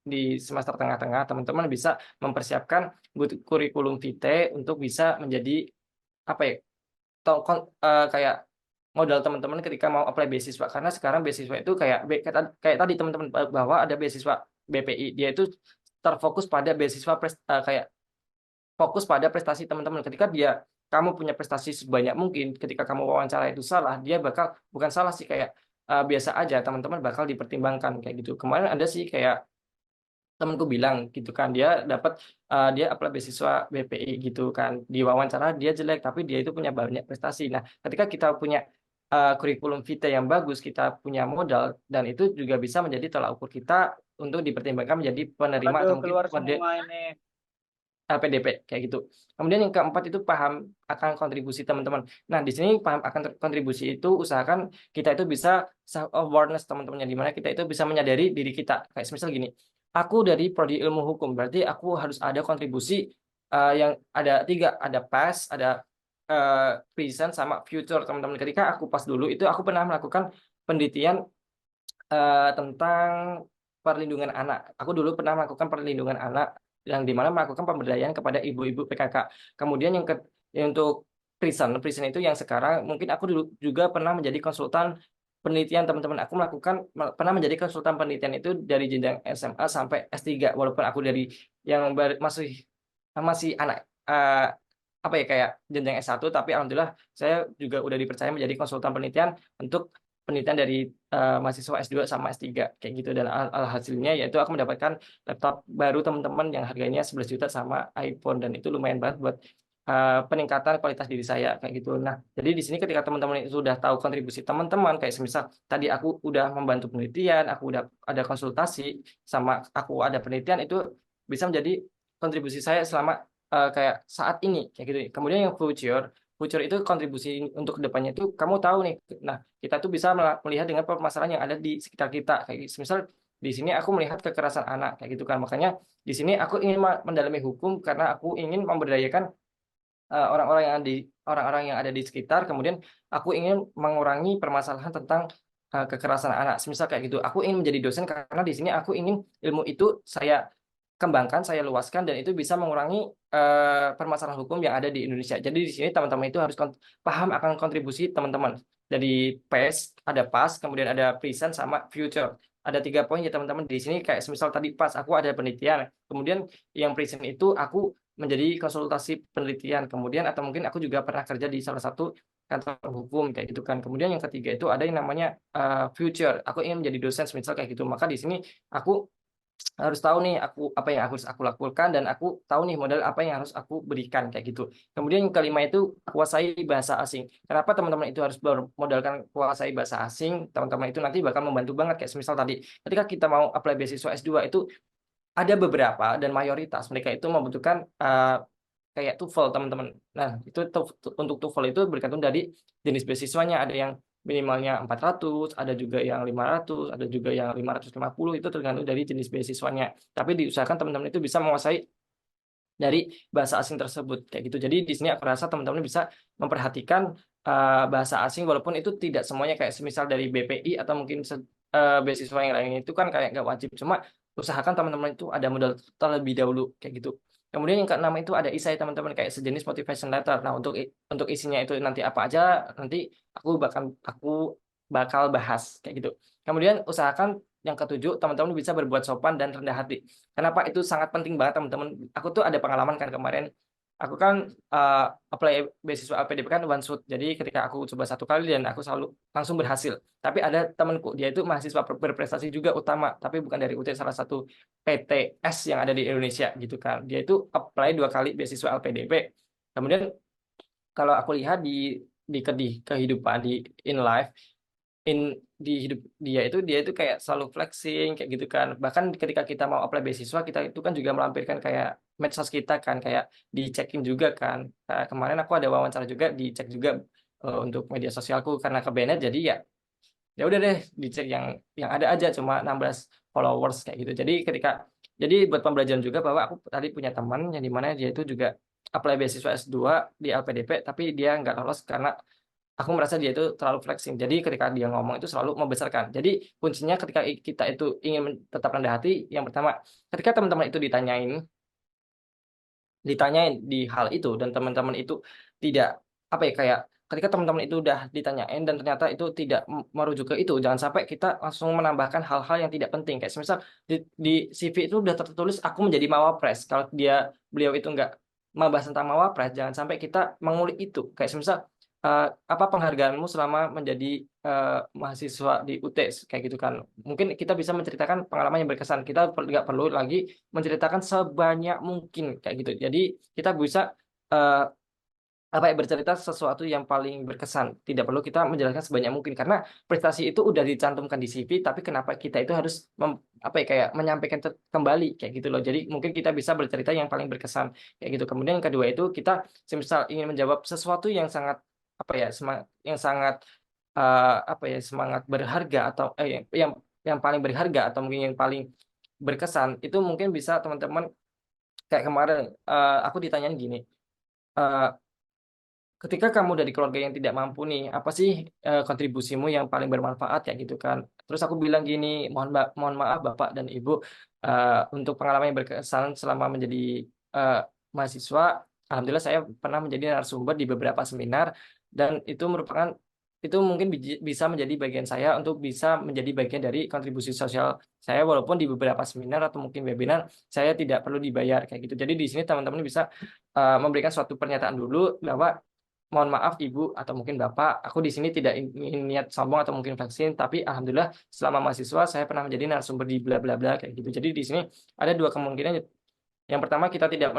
[SPEAKER 13] di semester tengah-tengah, teman-teman bisa mempersiapkan kurikulum vitae untuk bisa menjadi apa ya, kayak modal teman-teman ketika mau apply beasiswa. Karena sekarang beasiswa itu kayak tadi teman-teman bahwa ada beasiswa BPI, dia itu terfokus pada beasiswa kayak fokus pada prestasi teman-teman. Ketika kamu punya prestasi sebanyak mungkin, ketika kamu wawancara itu salah, dia bakal bukan salah sih, kayak biasa aja, teman-teman bakal dipertimbangkan kayak gitu. Kemarin ada sih kayak temanku bilang gitu kan, dia apply beasiswa BPI gitu kan, di wawancara dia jelek tapi dia itu punya banyak prestasi. Nah, ketika kita punya kurikulum vitae yang bagus, kita punya modal, dan itu juga bisa menjadi tolak ukur kita untuk dipertimbangkan menjadi penerima atau mungkin LPDP kayak gitu. Kemudian yang keempat itu paham akan kontribusi teman-teman. Nah, di sini paham akan kontribusi itu usahakan kita itu bisa self awareness teman-teman, yang dimana kita itu bisa menyadari diri kita. Kayak misal gini, aku dari prodi ilmu hukum, berarti aku harus ada kontribusi yang ada 3, ada past, ada present, sama future teman-teman. Ketika aku pas dulu itu aku pernah melakukan penelitian tentang perlindungan anak. Aku dulu pernah melakukan perlindungan anak yang dimana melakukan pemberdayaan kepada ibu-ibu PKK. Kemudian untuk prison itu yang sekarang mungkin aku dulu juga pernah menjadi konsultan penelitian. Teman-teman aku pernah menjadi konsultan penelitian itu dari jenjang SMA sampai S3, walaupun aku dari yang masih anak apa ya kayak jenjang S1, tapi alhamdulillah saya juga udah dipercaya menjadi konsultan penelitian untuk penelitian dari mahasiswa S2 sama S3 kayak gitu. Dan alhasilnya yaitu aku mendapatkan laptop baru teman-teman yang harganya 11 juta sama iPhone, dan itu lumayan banget buat peningkatan kualitas diri saya kayak gitu. Nah, jadi di sini ketika teman-teman itu sudah tahu kontribusi teman-teman, kayak semisal tadi aku udah membantu penelitian, aku udah ada konsultasi, sama aku ada penelitian, itu bisa menjadi kontribusi saya selama kayak saat ini kayak gitu. Kemudian yang future itu kontribusi untuk kedepannya itu kamu tahu nih. Nah, kita tuh bisa melihat dengan permasalahan yang ada di sekitar kita kayak gitu. Misal di sini aku melihat kekerasan anak kayak gitu kan. Makanya di sini aku ingin mendalami hukum karena aku ingin memberdayakan orang-orang yang ada di sekitar. Kemudian aku ingin mengurangi permasalahan tentang kekerasan anak. Semisal kayak gitu, aku ingin menjadi dosen karena di sini aku ingin ilmu itu saya kembangkan, saya luaskan, dan itu bisa mengurangi permasalahan hukum yang ada di Indonesia. Jadi di sini teman-teman itu harus paham akan kontribusi teman-teman. Dari PAS, ada PAS, kemudian ada Present, sama Future. Ada 3 poin ya teman-teman. Di sini kayak semisal tadi PAS, aku ada penelitian. Kemudian yang Present itu aku menjadi konsultasi penelitian. Kemudian atau mungkin aku juga pernah kerja di salah satu kantor hukum kayak gitu kan. Kemudian yang ketiga itu ada yang namanya Future. Aku ingin menjadi dosen misal kayak gitu. Maka di sini aku harus tahu nih apa yang harus aku lakukan, dan aku tahu nih modal apa yang harus aku berikan kayak gitu. Kemudian yang kelima itu kuasai bahasa asing. Kenapa teman-teman itu harus bermodalkan kuasai bahasa asing? Teman-teman itu nanti bakal membantu banget kayak misal tadi ketika kita mau apply beasiswa S2 itu ada beberapa dan mayoritas mereka itu membutuhkan kayak TOEFL teman-teman. Nah, itu untuk TOEFL itu bergantung dari jenis beasiswanya. Ada yang minimalnya 400, ada juga yang 500, ada juga yang 550, itu tergantung dari jenis beasiswanya. Tapi diusahakan teman-teman itu bisa menguasai dari bahasa asing tersebut kayak gitu. Jadi di sini aku rasa teman-teman bisa memperhatikan bahasa asing, walaupun itu tidak semuanya kayak semisal dari BPI atau mungkin beasiswa yang lain itu kan kayak nggak wajib. Cuma usahakan teman-teman itu ada modal terlebih dahulu kayak gitu. Kemudian yang keenam itu ada isai teman-teman, kayak sejenis motivation letter. Nah, untuk isinya itu nanti apa aja nanti aku bakal bahas kayak gitu. Kemudian usahakan yang ketujuh, teman-teman bisa berbuat sopan dan rendah hati. Kenapa itu sangat penting banget teman-teman? Aku tuh ada pengalaman kan kemarin. Aku kan apply beasiswa LPDP kan one shot. Jadi ketika aku coba 1 kali dan aku selalu langsung berhasil. Tapi ada temanku, dia itu mahasiswa berprestasi juga utama, tapi bukan dari UT, salah satu PTS yang ada di Indonesia gitu kan. Dia itu apply 2 kali beasiswa LPDP. Kemudian kalau aku lihat di kehidupan in life, di hidup dia itu kayak selalu flexing kayak gitu kan. Bahkan ketika kita mau apply beasiswa, kita itu kan juga melampirkan kayak medsos kita kan, kayak dicekin juga kan. Nah, kemarin aku ada wawancara juga, dicek juga untuk media sosialku karena ke banned, jadi ya udah deh dicek yang ada aja, cuma 16 followers kayak gitu. Jadi buat pembelajaran juga bahwa aku tadi punya teman yang dimana dia itu juga apply beasiswa S2 di LPDP, tapi dia nggak lolos karena aku merasa dia itu terlalu flexing. Jadi ketika dia ngomong itu selalu membesarkan. Jadi kuncinya ketika kita itu ingin tetap rendah hati, yang pertama, ketika teman-teman itu ditanyain di hal itu, dan teman-teman itu tidak kayak ketika teman-teman itu udah ditanyain dan ternyata itu tidak merujuk ke itu, jangan sampai kita langsung menambahkan hal-hal yang tidak penting. Kayak misal di CV itu udah tertulis aku menjadi mawapres. Kalau beliau itu nggak membahas tentang mawapres, jangan sampai kita mengulik itu. Kayak misal apa penghargaanmu selama menjadi mahasiswa di UT kayak gitu kan. Mungkin kita bisa menceritakan pengalaman yang berkesan. Kita nggak perlu lagi menceritakan sebanyak mungkin kayak gitu. Jadi kita bisa bercerita sesuatu yang paling berkesan. Tidak perlu kita menjelaskan sebanyak mungkin karena prestasi itu udah dicantumkan di CV, tapi kenapa kita itu harus kayak menyampaikan kembali kayak gitu loh. Jadi mungkin kita bisa bercerita yang paling berkesan kayak gitu. Kemudian yang kedua itu kita semisal ingin menjawab sesuatu yang sangat semangat berharga, atau yang paling berharga, atau mungkin yang paling berkesan, itu mungkin bisa teman-teman kayak kemarin aku ditanyain gini, ketika kamu dari keluarga yang tidak mampu nih, apa sih kontribusimu yang paling bermanfaat kayak gitu kan. Terus aku bilang gini, mohon maaf Bapak dan Ibu, untuk pengalaman yang berkesan selama menjadi mahasiswa, alhamdulillah saya pernah menjadi narasumber di beberapa seminar, dan itu mungkin bisa menjadi bagian saya untuk bisa menjadi bagian dari kontribusi sosial saya, walaupun di beberapa seminar atau mungkin webinar saya tidak perlu dibayar kayak gitu. Jadi di sini teman-teman bisa memberikan suatu pernyataan dulu bahwa mohon maaf Ibu atau mungkin Bapak, aku di sini tidak ingin niat sombong atau mungkin vaksin, tapi alhamdulillah selama mahasiswa saya pernah menjadi narasumber di bla bla bla kayak gitu. Jadi di sini ada dua kemungkinan. Yang pertama, kita tidak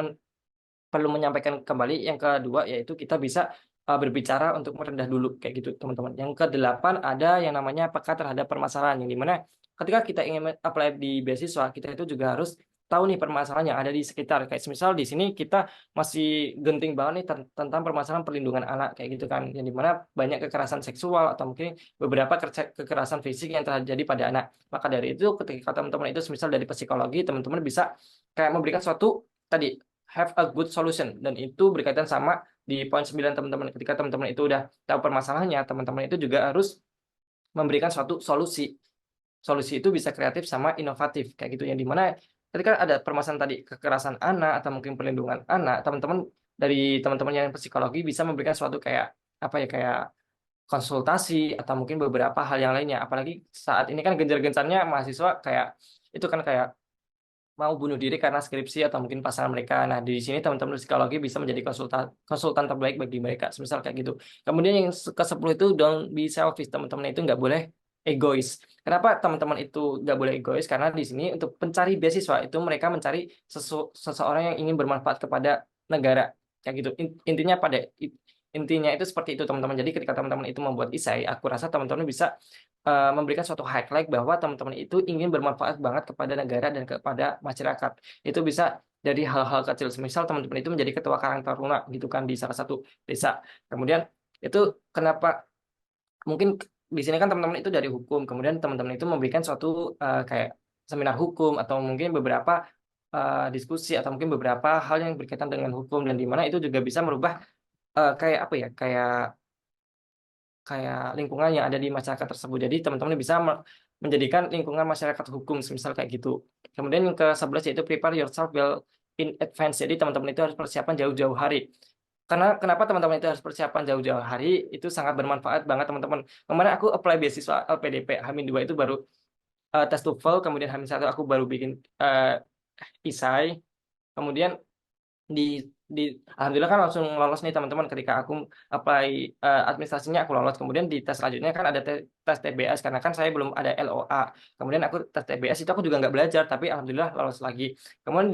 [SPEAKER 13] perlu menyampaikan kembali. Yang kedua yaitu kita bisa berbicara untuk merendah dulu kayak gitu teman-teman. Yang kedelapan ada yang namanya peka terhadap permasalahan, yang dimana ketika kita ingin apply di beasiswa, kita itu juga harus tahu nih permasalahan yang ada di sekitar. Kayak misal di sini kita masih genting banget nih tentang permasalahan perlindungan anak kayak gitu kan, yang dimana banyak kekerasan seksual atau mungkin beberapa kekerasan fisik yang terjadi pada anak. Maka dari itu ketika teman-teman itu misal dari psikologi, teman-teman bisa kayak memberikan suatu tadi have a good solution, dan itu berkaitan sama di poin 9 teman-teman. Ketika teman-teman itu udah tahu permasalahannya, teman-teman itu juga harus memberikan suatu solusi. Solusi itu bisa kreatif sama inovatif kayak gitu, yang dimana ketika ada permasalahan tadi kekerasan anak atau mungkin perlindungan anak, teman-teman yang psikologi bisa memberikan suatu kayak apa ya, kayak konsultasi atau mungkin beberapa hal yang lainnya. Apalagi saat ini kan gencar-gencarnya mahasiswa kayak itu kan kayak mau bunuh diri karena skripsi atau mungkin pasangan mereka. Nah, di sini teman-teman psikologi bisa menjadi konsultan terbaik bagi mereka, semisal kayak gitu. Kemudian yang ke-10 itu don't be selfish. Teman-teman itu nggak boleh egois. Kenapa teman-teman itu nggak boleh egois? Karena di sini untuk pencari beasiswa itu mereka mencari seseorang yang ingin bermanfaat kepada negara. Kayak gitu. Intinya itu seperti itu teman-teman. Jadi ketika teman-teman itu membuat esai, aku rasa teman-teman bisa memberikan suatu highlight bahwa teman-teman itu ingin bermanfaat banget kepada negara dan kepada masyarakat. Itu bisa dari hal-hal kecil, misal teman-teman itu menjadi ketua Karang Taruna gitu kan di salah satu desa. Kemudian itu kenapa mungkin di sini kan teman-teman itu dari hukum, kemudian teman-teman itu memberikan suatu kayak seminar hukum atau mungkin beberapa diskusi atau mungkin beberapa hal yang berkaitan dengan hukum, dan di mana itu juga bisa merubah kayak apa ya, kayak lingkungan yang ada di masyarakat tersebut. Jadi teman-teman bisa menjadikan lingkungan masyarakat hukum, misal kayak gitu. Kemudian yang ke-11 yaitu prepare yourself well in advance. Jadi teman-teman itu harus persiapan jauh-jauh hari. Karena kenapa teman-teman itu harus persiapan jauh-jauh hari? Itu sangat bermanfaat banget teman-teman. Kemarin aku apply beasiswa LPDP H-2 itu baru tes TOEFL, kemudian H-1 aku baru bikin esai. Kemudian alhamdulillah kan langsung lolos nih teman-teman. Ketika aku apply administrasinya aku lolos. Kemudian di tes selanjutnya kan ada tes TBS, karena kan saya belum ada LOA. Kemudian aku tes TBS itu aku juga nggak belajar, tapi alhamdulillah lolos lagi. Kemudian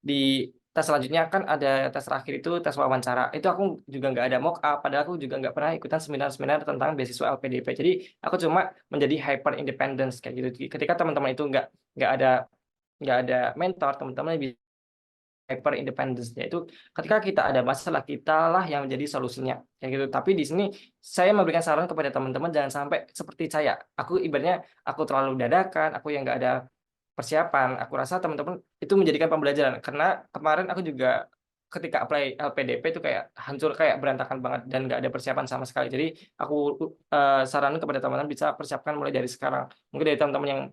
[SPEAKER 13] di tes selanjutnya kan ada tes terakhir itu tes wawancara. Itu aku juga nggak ada mock up, padahal aku juga nggak pernah ikutan seminar-seminar tentang beasiswa LPDP. Jadi aku cuma menjadi hyper independence kayak gitu. Ketika teman-teman itu nggak ada mentor, teman-teman bisa hyper independence, yaitu ketika kita ada masalah, kitalah yang menjadi solusinya kayak gitu. Tapi di sini saya memberikan saran kepada teman-teman jangan sampai seperti saya. Aku ibaratnya aku terlalu dadakan, aku yang nggak ada persiapan. Aku rasa teman-teman itu menjadikan pembelajaran, karena kemarin aku juga ketika apply LPDP itu kayak hancur, kayak berantakan banget dan nggak ada persiapan sama sekali. Jadi aku saranin kepada teman-teman bisa persiapkan mulai dari sekarang. Mungkin dari teman-teman yang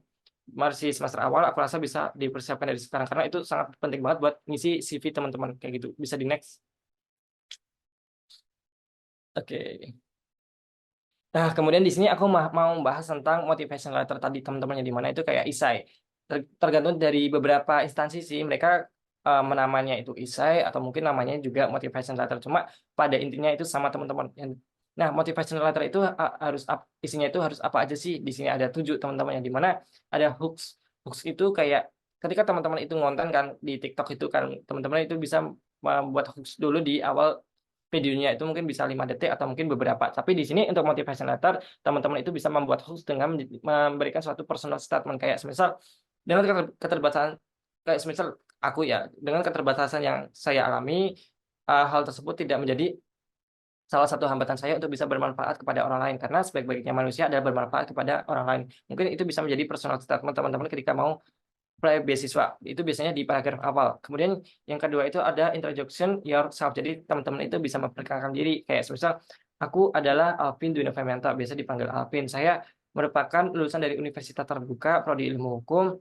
[SPEAKER 13] masih semester awal, aku rasa bisa dipersiapkan dari sekarang, karena itu sangat penting banget buat ngisi CV teman-teman kayak gitu. Bisa di next. Oke. Nah, kemudian di sini aku mau membahas tentang motivation letter tadi teman-teman, yang dimana itu kayak esai. Tergantung dari beberapa instansi sih, mereka menamanya itu esai atau mungkin namanya juga motivation letter. Cuma pada intinya itu sama teman-teman. Nah, motivation letter itu isinya itu harus apa aja sih? Di sini ada 7 teman-teman, yang dimana ada hooks. Hooks itu kayak ketika teman-teman itu ngonten kan di TikTok itu kan, teman-teman itu bisa membuat hooks dulu di awal videonya, itu mungkin bisa 5 detik atau mungkin beberapa. Tapi di sini untuk motivation letter, teman-teman itu bisa membuat hooks dengan memberikan suatu personal statement, kayak semisal dengan keterbatasan, kayak semisal aku ya, dengan keterbatasan yang saya alami, hal tersebut tidak menjadi salah satu hambatan saya untuk bisa bermanfaat kepada orang lain, karena sebaik-baiknya manusia adalah bermanfaat kepada orang lain. Mungkin itu bisa menjadi personal statement teman-teman ketika mau apply beasiswa. Itu biasanya di paragraf awal. Kemudian yang kedua itu ada introduction yourself. Jadi teman-teman itu bisa memperkenalkan diri, kayak misal aku adalah Alvin Dwi Novemanta, biasa dipanggil Alvin. Saya merupakan lulusan dari universitas terbuka, prodi ilmu hukum.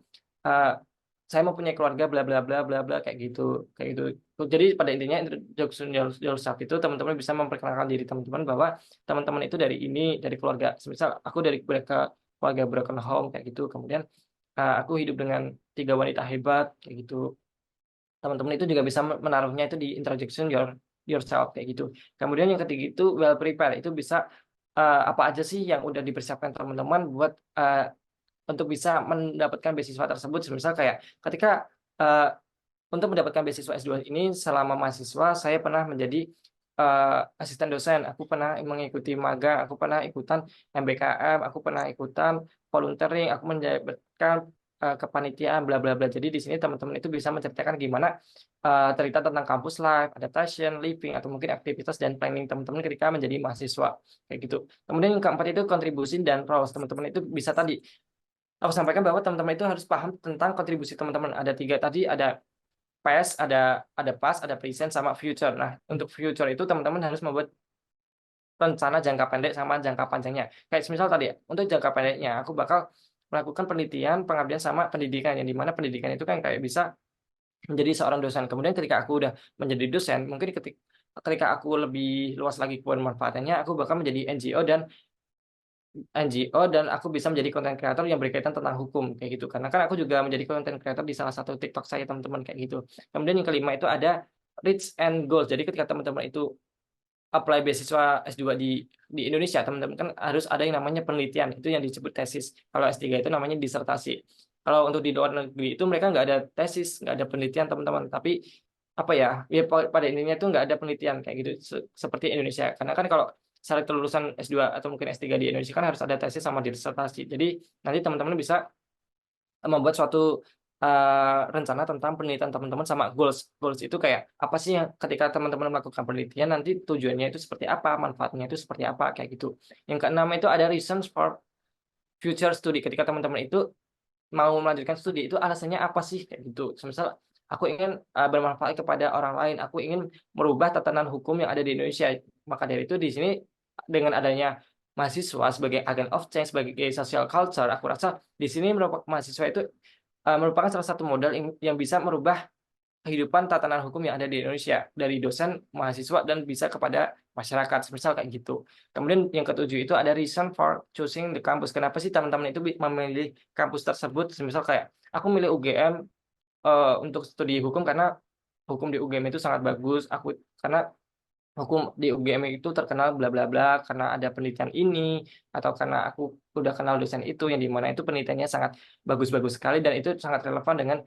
[SPEAKER 13] Saya mempunyai keluarga bla bla bla bla bla kayak gitu. Jadi pada intinya introduction yourself itu teman-teman bisa memperkenalkan diri teman-teman bahwa teman-teman itu dari ini, dari keluarga. Misal aku dari keluarga broken home kayak gitu. Kemudian aku hidup dengan 3 wanita hebat kayak gitu. Teman-teman itu juga bisa menaruhnya itu di introduction yourself kayak gitu. Kemudian yang ketiga itu well prepared, itu bisa apa aja sih yang udah dipersiapkan teman-teman buat untuk bisa mendapatkan beasiswa tersebut. Misal kayak ketika untuk mendapatkan beasiswa S2 ini selama mahasiswa saya pernah menjadi asisten dosen, aku pernah mengikuti magang, aku pernah ikutan MBKM, aku pernah ikutan volunteering, aku menjabatkan kepanitiaan bla bla bla. Jadi di sini teman-teman itu bisa menceritakan gimana cerita tentang kampus life, adaptation, living, atau mungkin aktivitas dan planning teman-teman ketika menjadi mahasiswa kayak gitu. Kemudian yang keempat itu kontribusi dan roles. Teman-teman itu bisa tadi aku sampaikan bahwa teman-teman itu harus paham tentang kontribusi teman-teman. Ada 3 tadi, ada past, ada past, ada present, sama future. Nah, untuk future itu teman-teman harus membuat rencana jangka pendek sama jangka panjangnya. Kayak misal tadi, untuk jangka pendeknya, aku bakal melakukan penelitian, pengabdian, sama pendidikan. Yang dimana pendidikan itu kan kayak bisa menjadi seorang dosen. Kemudian ketika aku udah menjadi dosen, mungkin ketika aku lebih luas lagi pemanfaatannya, aku bakal menjadi NGO dan aku bisa menjadi konten kreator yang berkaitan tentang hukum kayak gitu. Karena kan aku juga menjadi konten kreator di salah satu TikTok saya teman-teman kayak gitu. Kemudian yang kelima itu ada reach and goals. Jadi ketika teman-teman itu apply beasiswa S2 di Indonesia, teman-teman kan harus ada yang namanya penelitian, itu yang disebut tesis. Kalau S3 itu namanya disertasi. Kalau untuk di luar negeri itu mereka nggak ada tesis, nggak ada penelitian teman-teman. Tapi apa ya pada intinya itu nggak ada penelitian kayak gitu seperti Indonesia. Karena kan kalau syarat kelulusan S2 atau mungkin S3 di Indonesia kan harus ada tesis sama disertasi. Jadi nanti teman-teman bisa membuat suatu rencana tentang penelitian teman-teman sama goals. Goals itu kayak apa sih yang ketika teman-teman melakukan penelitian nanti tujuannya itu seperti apa, manfaatnya itu seperti apa kayak gitu. Yang keenam itu ada reasons for future study. Ketika teman-teman itu mau melanjutkan studi itu alasannya apa sih kayak gitu. Misal aku ingin bermanfaat kepada orang lain, aku ingin merubah tatanan hukum yang ada di Indonesia. Maka dari itu di sini dengan adanya mahasiswa sebagai agent of change, sebagai social culture, aku rasa di sini mahasiswa itu merupakan salah satu modal yang bisa merubah kehidupan tatanan hukum yang ada di Indonesia dari dosen, mahasiswa, dan bisa kepada masyarakat, misal kayak gitu. Kemudian yang ketujuh itu ada reason for choosing the campus. Kenapa sih teman-teman itu memilih kampus tersebut? Misal kayak aku milih UGM untuk studi hukum karena hukum di UGM itu sangat bagus. Karena hukum di UGM itu terkenal bla bla bla karena ada penelitian ini, atau karena aku udah kenal dosen itu yang dimana itu penelitiannya sangat bagus-bagus sekali dan itu sangat relevan dengan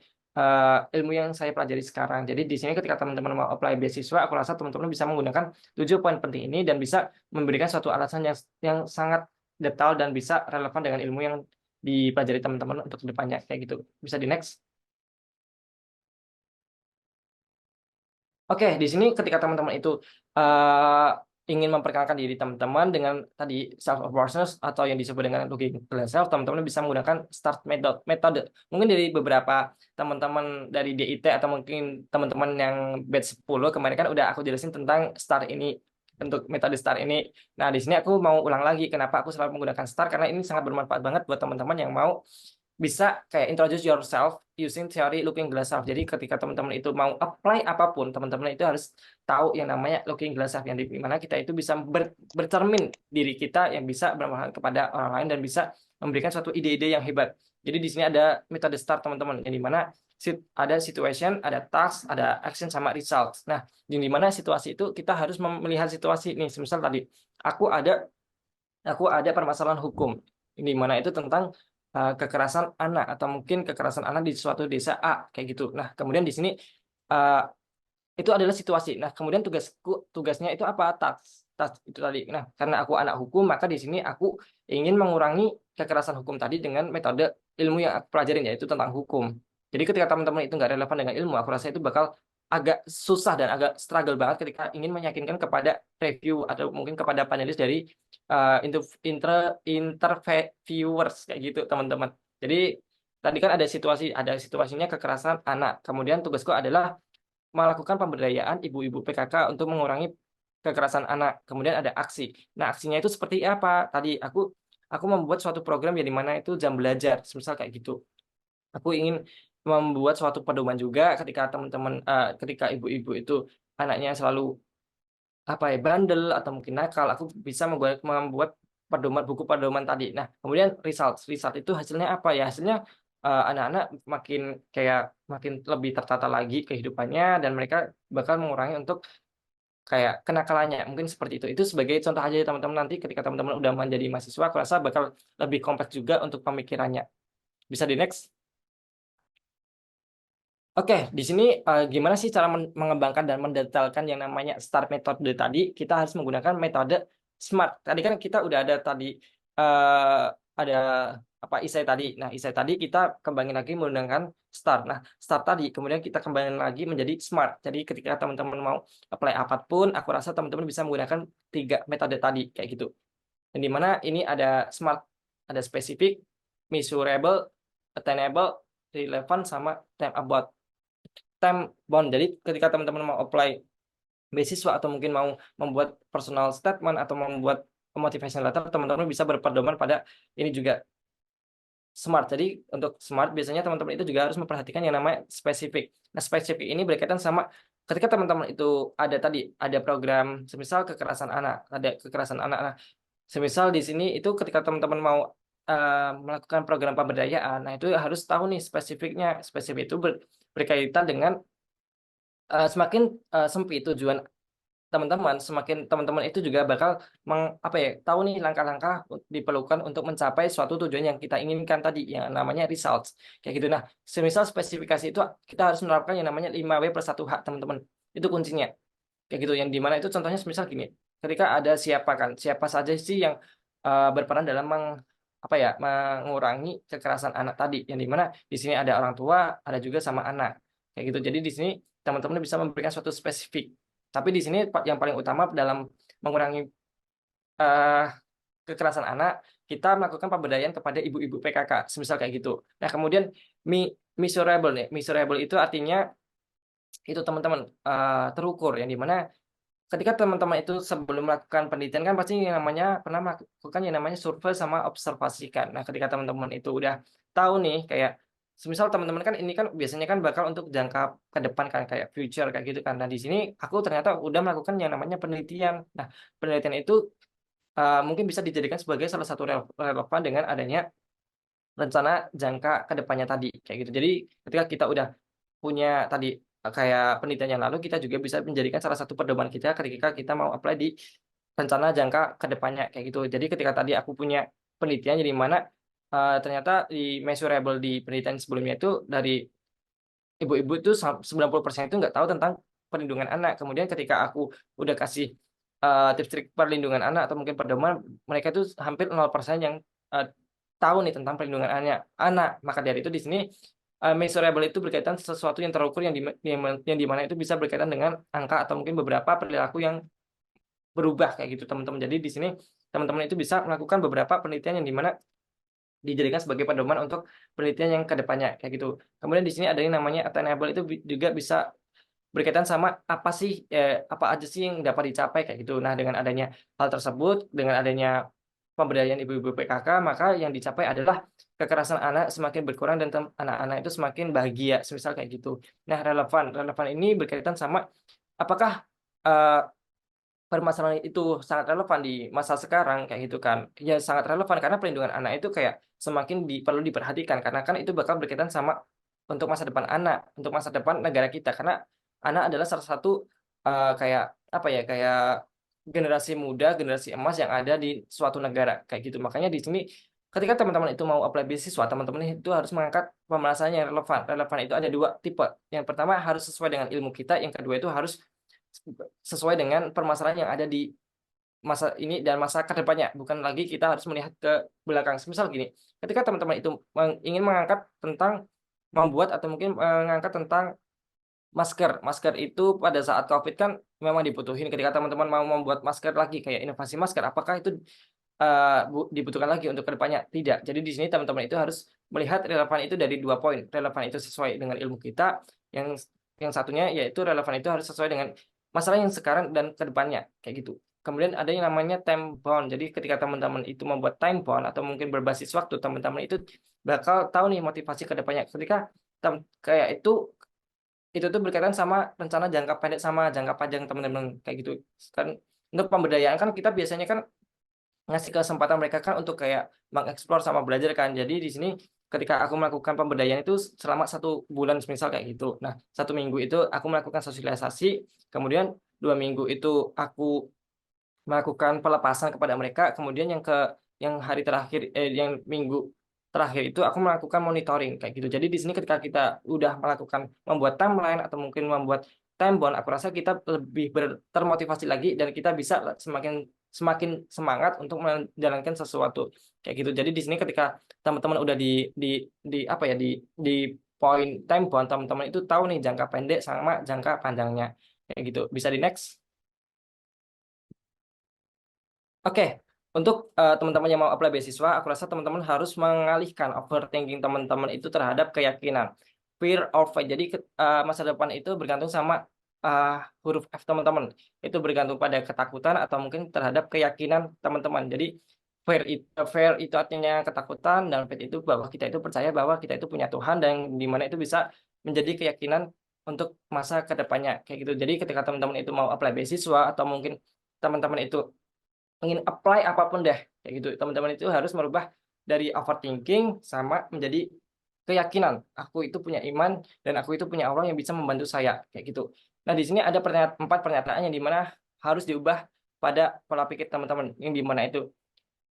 [SPEAKER 13] ilmu yang saya pelajari sekarang. Jadi di sini ketika teman-teman mau apply beasiswa, aku rasa teman-teman bisa menggunakan 7 poin penting ini dan bisa memberikan suatu alasan yang sangat detail dan bisa relevan dengan ilmu yang dipelajari teman-teman untuk kedepannya kayak gitu. Bisa di next. Oke, di sini ketika teman-teman itu ingin memperkenalkan diri teman-teman dengan tadi self-awareness atau yang disebut dengan looking glass self, teman-teman bisa menggunakan START metode. Mungkin dari beberapa teman-teman dari DIT atau mungkin teman-teman yang batch 10 kemarin kan udah aku jelasin tentang START ini, untuk metode START ini. Nah, di sini aku mau ulang lagi kenapa aku selalu menggunakan START, karena ini sangat bermanfaat banget buat teman-teman yang mau bisa kayak introduce yourself using theory looking glass self. Jadi ketika teman-teman itu mau apply apapun, teman-teman itu harus tahu yang namanya looking glass self, yang dimana kita itu bisa bercermin diri kita yang bisa bermanfaat kepada orang lain dan bisa memberikan suatu ide-ide yang hebat. Jadi di sini ada metode START teman-teman, yang dimana ada situation, ada task, ada action, sama results. Nah, yang dimana situasi itu kita harus melihat situasi ini. Misal tadi aku ada permasalahan hukum, yang dimana itu tentang kekerasan anak atau mungkin kekerasan anak di suatu desa A kayak gitu. Nah, kemudian di sini itu adalah situasi. Nah, kemudian tugasnya itu apa? Tas itu tadi. Nah, karena aku anak hukum, maka di sini aku ingin mengurangi kekerasan hukum tadi dengan metode ilmu yang aku pelajarin, yaitu tentang hukum. Jadi ketika teman-teman itu nggak relevan dengan ilmu, aku rasa itu bakal agak susah dan agak struggle banget ketika ingin meyakinkan kepada review atau mungkin kepada panelis dari interviewers kayak gitu teman-teman. Jadi tadi kan ada situasinya kekerasan anak. Kemudian tugasku adalah melakukan pemberdayaan ibu-ibu PKK untuk mengurangi kekerasan anak. Kemudian ada aksi. Nah, aksinya itu seperti apa? Tadi aku aku membuat suatu program yang dimana itu jam belajar, misal kayak gitu. Aku ingin membuat suatu pedoman juga ketika teman-teman, ketika ibu-ibu itu anaknya selalu apa ya, bandel atau mungkin nakal, aku bisa membuat buku pedoman tadi. Nah, kemudian result itu hasilnya apa ya? Hasilnya anak-anak makin lebih tertata lagi kehidupannya dan mereka bakal mengurangi untuk kayak kenakalannya. Mungkin seperti itu. Itu sebagai contoh aja ya teman-teman, nanti ketika teman-teman udah menjadi mahasiswa, aku rasa bakal lebih kompleks juga untuk pemikirannya. Bisa di next. Oke, di sini gimana sih cara mengembangkan dan mendetailkan yang namanya STAR metode tadi? Kita harus menggunakan metode SMART. Tadi kan kita udah ada tadi ada apa isai tadi. Nah, isai tadi kita kembangin lagi menggunakan STAR. Nah, STAR tadi kemudian kita kembangin lagi menjadi SMART. Jadi ketika teman-teman mau apply apapun, aku rasa teman-teman bisa menggunakan 3 metode tadi kayak gitu. Yang dimana ini ada SMART, ada spesifik, measurable, attainable, relevant, sama time bound. Jadi ketika teman-teman mau apply beasiswa atau mungkin mau membuat personal statement atau membuat motivational letter, teman-teman bisa berpedoman pada ini juga SMART. Jadi untuk SMART biasanya teman-teman itu juga harus memperhatikan yang namanya spesifik. Nah, spesifik ini berkaitan sama ketika teman-teman itu ada program semisal kekerasan anak, Nah, semisal di sini itu ketika teman-teman mau melakukan program pemberdayaan, nah itu harus tahu nih spesifiknya. Spesifik itu berkaitan dengan semakin sempit tujuan teman-teman, semakin teman-teman itu juga bakal tahu nih langkah-langkah diperlukan untuk mencapai suatu tujuan yang kita inginkan tadi, yang namanya results. Kayak gitu. Nah, semisal spesifikasi itu kita harus menerapkan yang namanya 5W+1H, teman-teman. Itu kuncinya. Kayak gitu. Yang dimana itu contohnya semisal gini. Ketika ada siapa saja sih yang berperan dalam mengurangi kekerasan anak tadi, yang dimana di sini ada orang tua, ada juga sama anak. Kayak gitu. Jadi di sini teman-teman bisa memberikan suatu spesifik. Tapi di sini yang paling utama dalam mengurangi kekerasan anak, kita melakukan pemberdayaan kepada ibu-ibu PKK, semisal kayak gitu. Nah, kemudian measurable nih. Measurable itu artinya itu teman-teman terukur, yang dimana ketika teman-teman itu sebelum melakukan penelitian kan pasti yang namanya pernah melakukan yang namanya survei sama observasikan. Nah, ketika teman-teman itu udah tahu nih kayak semisal teman-teman kan ini kan biasanya kan bakal untuk jangka ke depan kan kayak future kayak gitu kan. Nah, di sini aku ternyata udah melakukan yang namanya penelitian. Nah, penelitian itu mungkin bisa dijadikan sebagai salah satu relevan dengan adanya rencana jangka ke depannya tadi kayak gitu. Jadi ketika kita udah punya tadi kayak penelitian yang lalu, kita juga bisa menjadikan salah satu pedoman kita ketika kita mau apply di rencana jangka ke depannya kayak gitu. Jadi ketika tadi aku punya penelitian jadi mana ternyata di measurable di penelitian sebelumnya itu dari ibu-ibu itu 90% itu nggak tahu tentang perlindungan anak. Kemudian ketika aku udah kasih tips-trik perlindungan anak atau mungkin pedoman, mereka itu hampir 0% yang tahu nih tentang perlindungan anak. Maka dari itu di sini measurable itu berkaitan sesuatu yang terukur yang dimana itu bisa berkaitan dengan angka atau mungkin beberapa perilaku yang berubah kayak gitu teman-teman. Jadi di sini teman-teman itu bisa melakukan beberapa penelitian yang dimana dijadikan sebagai pedoman untuk penelitian yang kedepannya kayak gitu. Kemudian di sini ada yang namanya attainable, itu juga bisa berkaitan sama apa aja sih yang dapat dicapai kayak gitu. Nah, dengan adanya hal tersebut, dengan adanya pemberdayaan ibu-ibu PKK, maka yang dicapai adalah kekerasan anak semakin berkurang dan anak-anak itu semakin bahagia, semisal kayak gitu. Nah, relevan ini berkaitan sama apakah permasalahan itu sangat relevan di masa sekarang kayak gitu kan. Ya sangat relevan karena perlindungan anak itu kayak semakin perlu diperhatikan karena kan itu bakal berkaitan sama untuk masa depan anak, untuk masa depan negara kita, karena anak adalah salah satu kayak generasi muda, generasi emas yang ada di suatu negara kayak gitu. Makanya di sini ketika teman-teman itu mau apply beasiswa, teman-teman itu harus mengangkat pembahasannya yang relevan. Relevan itu ada 2 tipe. Yang pertama harus sesuai dengan ilmu kita, yang kedua itu harus sesuai dengan permasalahan yang ada di masa ini dan masa kedepannya. Bukan lagi kita harus melihat ke belakang. Misal gini, ketika teman-teman itu ingin mengangkat tentang membuat atau mungkin mengangkat tentang masker itu pada saat COVID kan memang dibutuhin. Ketika teman-teman mau membuat masker lagi kayak inovasi masker, apakah itu dibutuhkan lagi untuk kedepannya? Tidak. Jadi di sini teman-teman itu harus melihat relevan itu dari 2 poin. Relevan itu sesuai dengan ilmu kita, yang satunya yaitu relevan itu harus sesuai dengan masalah yang sekarang dan kedepannya kayak gitu. kemudian ada yang namanya time bound. Jadi ketika teman-teman itu membuat time bound atau mungkin berbasis waktu, teman-teman itu bakal tahu nih motivasi ke depannya. Ketika kayak itu tuh berkaitan sama rencana jangka pendek sama jangka panjang teman-teman kayak gitu. Kan untuk pemberdayaan kan kita biasanya kan ngasih kesempatan mereka kan untuk kayak mengeksplor sama belajar kan. Jadi di sini ketika aku melakukan pemberdayaan itu selama 1 bulan misal kayak gitu. Nah, 1 minggu itu aku melakukan sosialisasi, kemudian 2 minggu itu aku melakukan pelepasan kepada mereka, kemudian yang hari terakhir yang minggu terakhir itu aku melakukan monitoring kayak gitu. Jadi di sini ketika kita udah membuat timeline atau mungkin membuat time bound, aku rasa kita lebih termotivasi lagi dan kita bisa semakin semangat untuk menjalankan sesuatu kayak gitu. Jadi di sini ketika teman-teman udah di poin time bound, teman-teman itu tahu nih jangka pendek sama jangka panjangnya kayak gitu. Bisa di next. Oke, untuk teman-teman yang mau apply beasiswa, aku rasa teman-teman harus mengalihkan overthinking teman-teman itu terhadap keyakinan, fear or faith. Jadi masa depan itu bergantung sama huruf F teman-teman. Itu bergantung pada ketakutan atau mungkin terhadap keyakinan teman-teman. Jadi fear itu artinya ketakutan, dan faith itu bahwa kita itu percaya bahwa kita itu punya Tuhan dan di mana itu bisa menjadi keyakinan untuk masa kedepannya kayak gitu. Jadi ketika teman-teman itu mau apply beasiswa atau mungkin teman-teman itu ingin apply apapun deh kayak gitu, teman-teman itu harus merubah dari overthinking sama menjadi keyakinan. Aku itu punya iman dan aku itu punya Allah yang bisa membantu saya kayak gitu. Nah, di sini ada 4 pernyataan yang dimana harus diubah pada pola pikir teman-teman. Yang dimana itu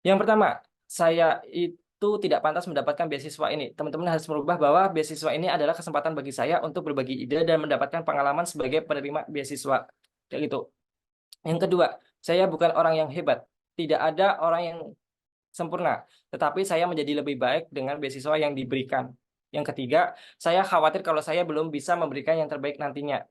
[SPEAKER 13] yang pertama, saya itu tidak pantas mendapatkan beasiswa ini. Teman-teman harus merubah bahwa beasiswa ini adalah kesempatan bagi saya untuk berbagi ide dan mendapatkan pengalaman sebagai penerima beasiswa kayak gitu. Yang kedua, saya bukan orang yang hebat. Tidak ada orang yang sempurna, tetapi saya menjadi lebih baik dengan beasiswa yang diberikan. Yang ketiga, saya khawatir kalau saya belum bisa memberikan yang terbaik nantinya.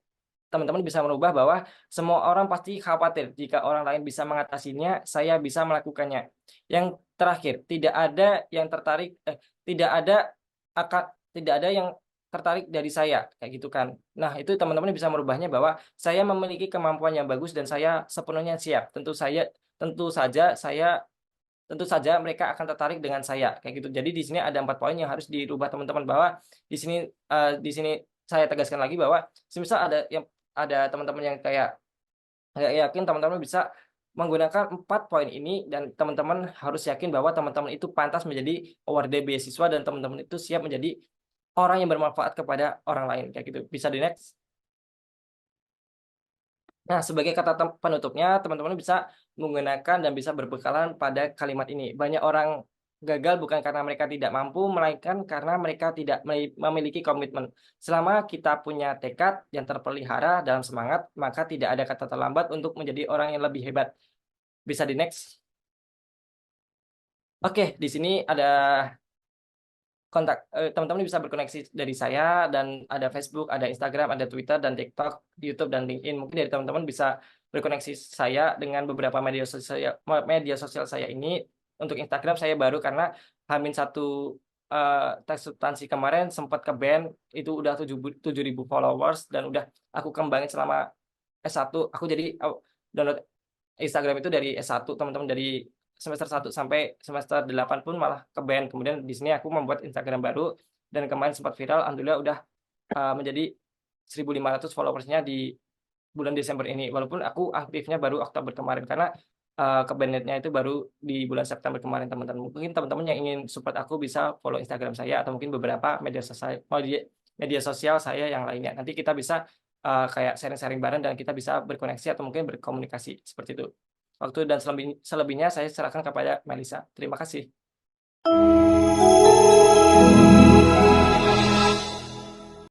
[SPEAKER 13] Teman-teman bisa merubah bahwa semua orang pasti khawatir jika orang lain bisa mengatasinya, saya bisa melakukannya. Yang terakhir, tidak ada yang tertarik, tidak ada yang tertarik dari saya kayak gitu kan. Nah, itu teman-teman bisa merubahnya bahwa saya memiliki kemampuan yang bagus dan saya sepenuhnya siap. Tentu saja mereka akan tertarik dengan saya kayak gitu. Jadi di sini ada 4 poin yang harus dirubah teman-teman, bahwa di sini saya tegaskan lagi bahwa semisal ada teman-teman yang kayak yakin, teman-teman bisa menggunakan 4 poin ini dan teman-teman harus yakin bahwa teman-teman itu pantas menjadi awardee beasiswa dan teman-teman itu siap menjadi orang yang bermanfaat kepada orang lain kayak gitu. Bisa di next. Nah, sebagai kata penutupnya, teman-teman bisa menggunakan dan bisa berbekalan pada kalimat ini. Banyak orang gagal bukan karena mereka tidak mampu, melainkan karena mereka tidak memiliki komitmen. Selama kita punya tekad yang terpelihara dalam semangat, maka tidak ada kata terlambat untuk menjadi orang yang lebih hebat. Bisa di next. Oke, di sini ada kontak, teman-teman bisa berkoneksi dari saya, dan ada Facebook, ada Instagram, ada Twitter dan TikTok, YouTube dan LinkedIn. Mungkin dari teman-teman bisa berkoneksi saya dengan beberapa media sosial saya ini. Untuk Instagram saya baru karena H-1 tes substansi kemarin sempat ke ban, itu udah 7.000 followers dan udah aku kembangin selama S1. Aku jadi download Instagram itu dari S1, teman-teman, dari semester 1 sampai semester 8 pun malah ke ban. Kemudian di sini aku membuat Instagram baru dan kemarin sempat viral, alhamdulillah udah menjadi 1.500 followersnya di bulan Desember ini. Walaupun aku aktifnya baru Oktober kemarin karena kebanetnya itu baru di bulan September kemarin, teman-teman. Mungkin teman-teman yang ingin support aku bisa follow Instagram saya atau mungkin beberapa media sosial saya yang lainnya. Nanti kita bisa kayak sharing-sharing bareng dan kita bisa berkoneksi atau mungkin berkomunikasi seperti itu. Waktu dan selebihnya saya serahkan kepada Melisa. Terima kasih.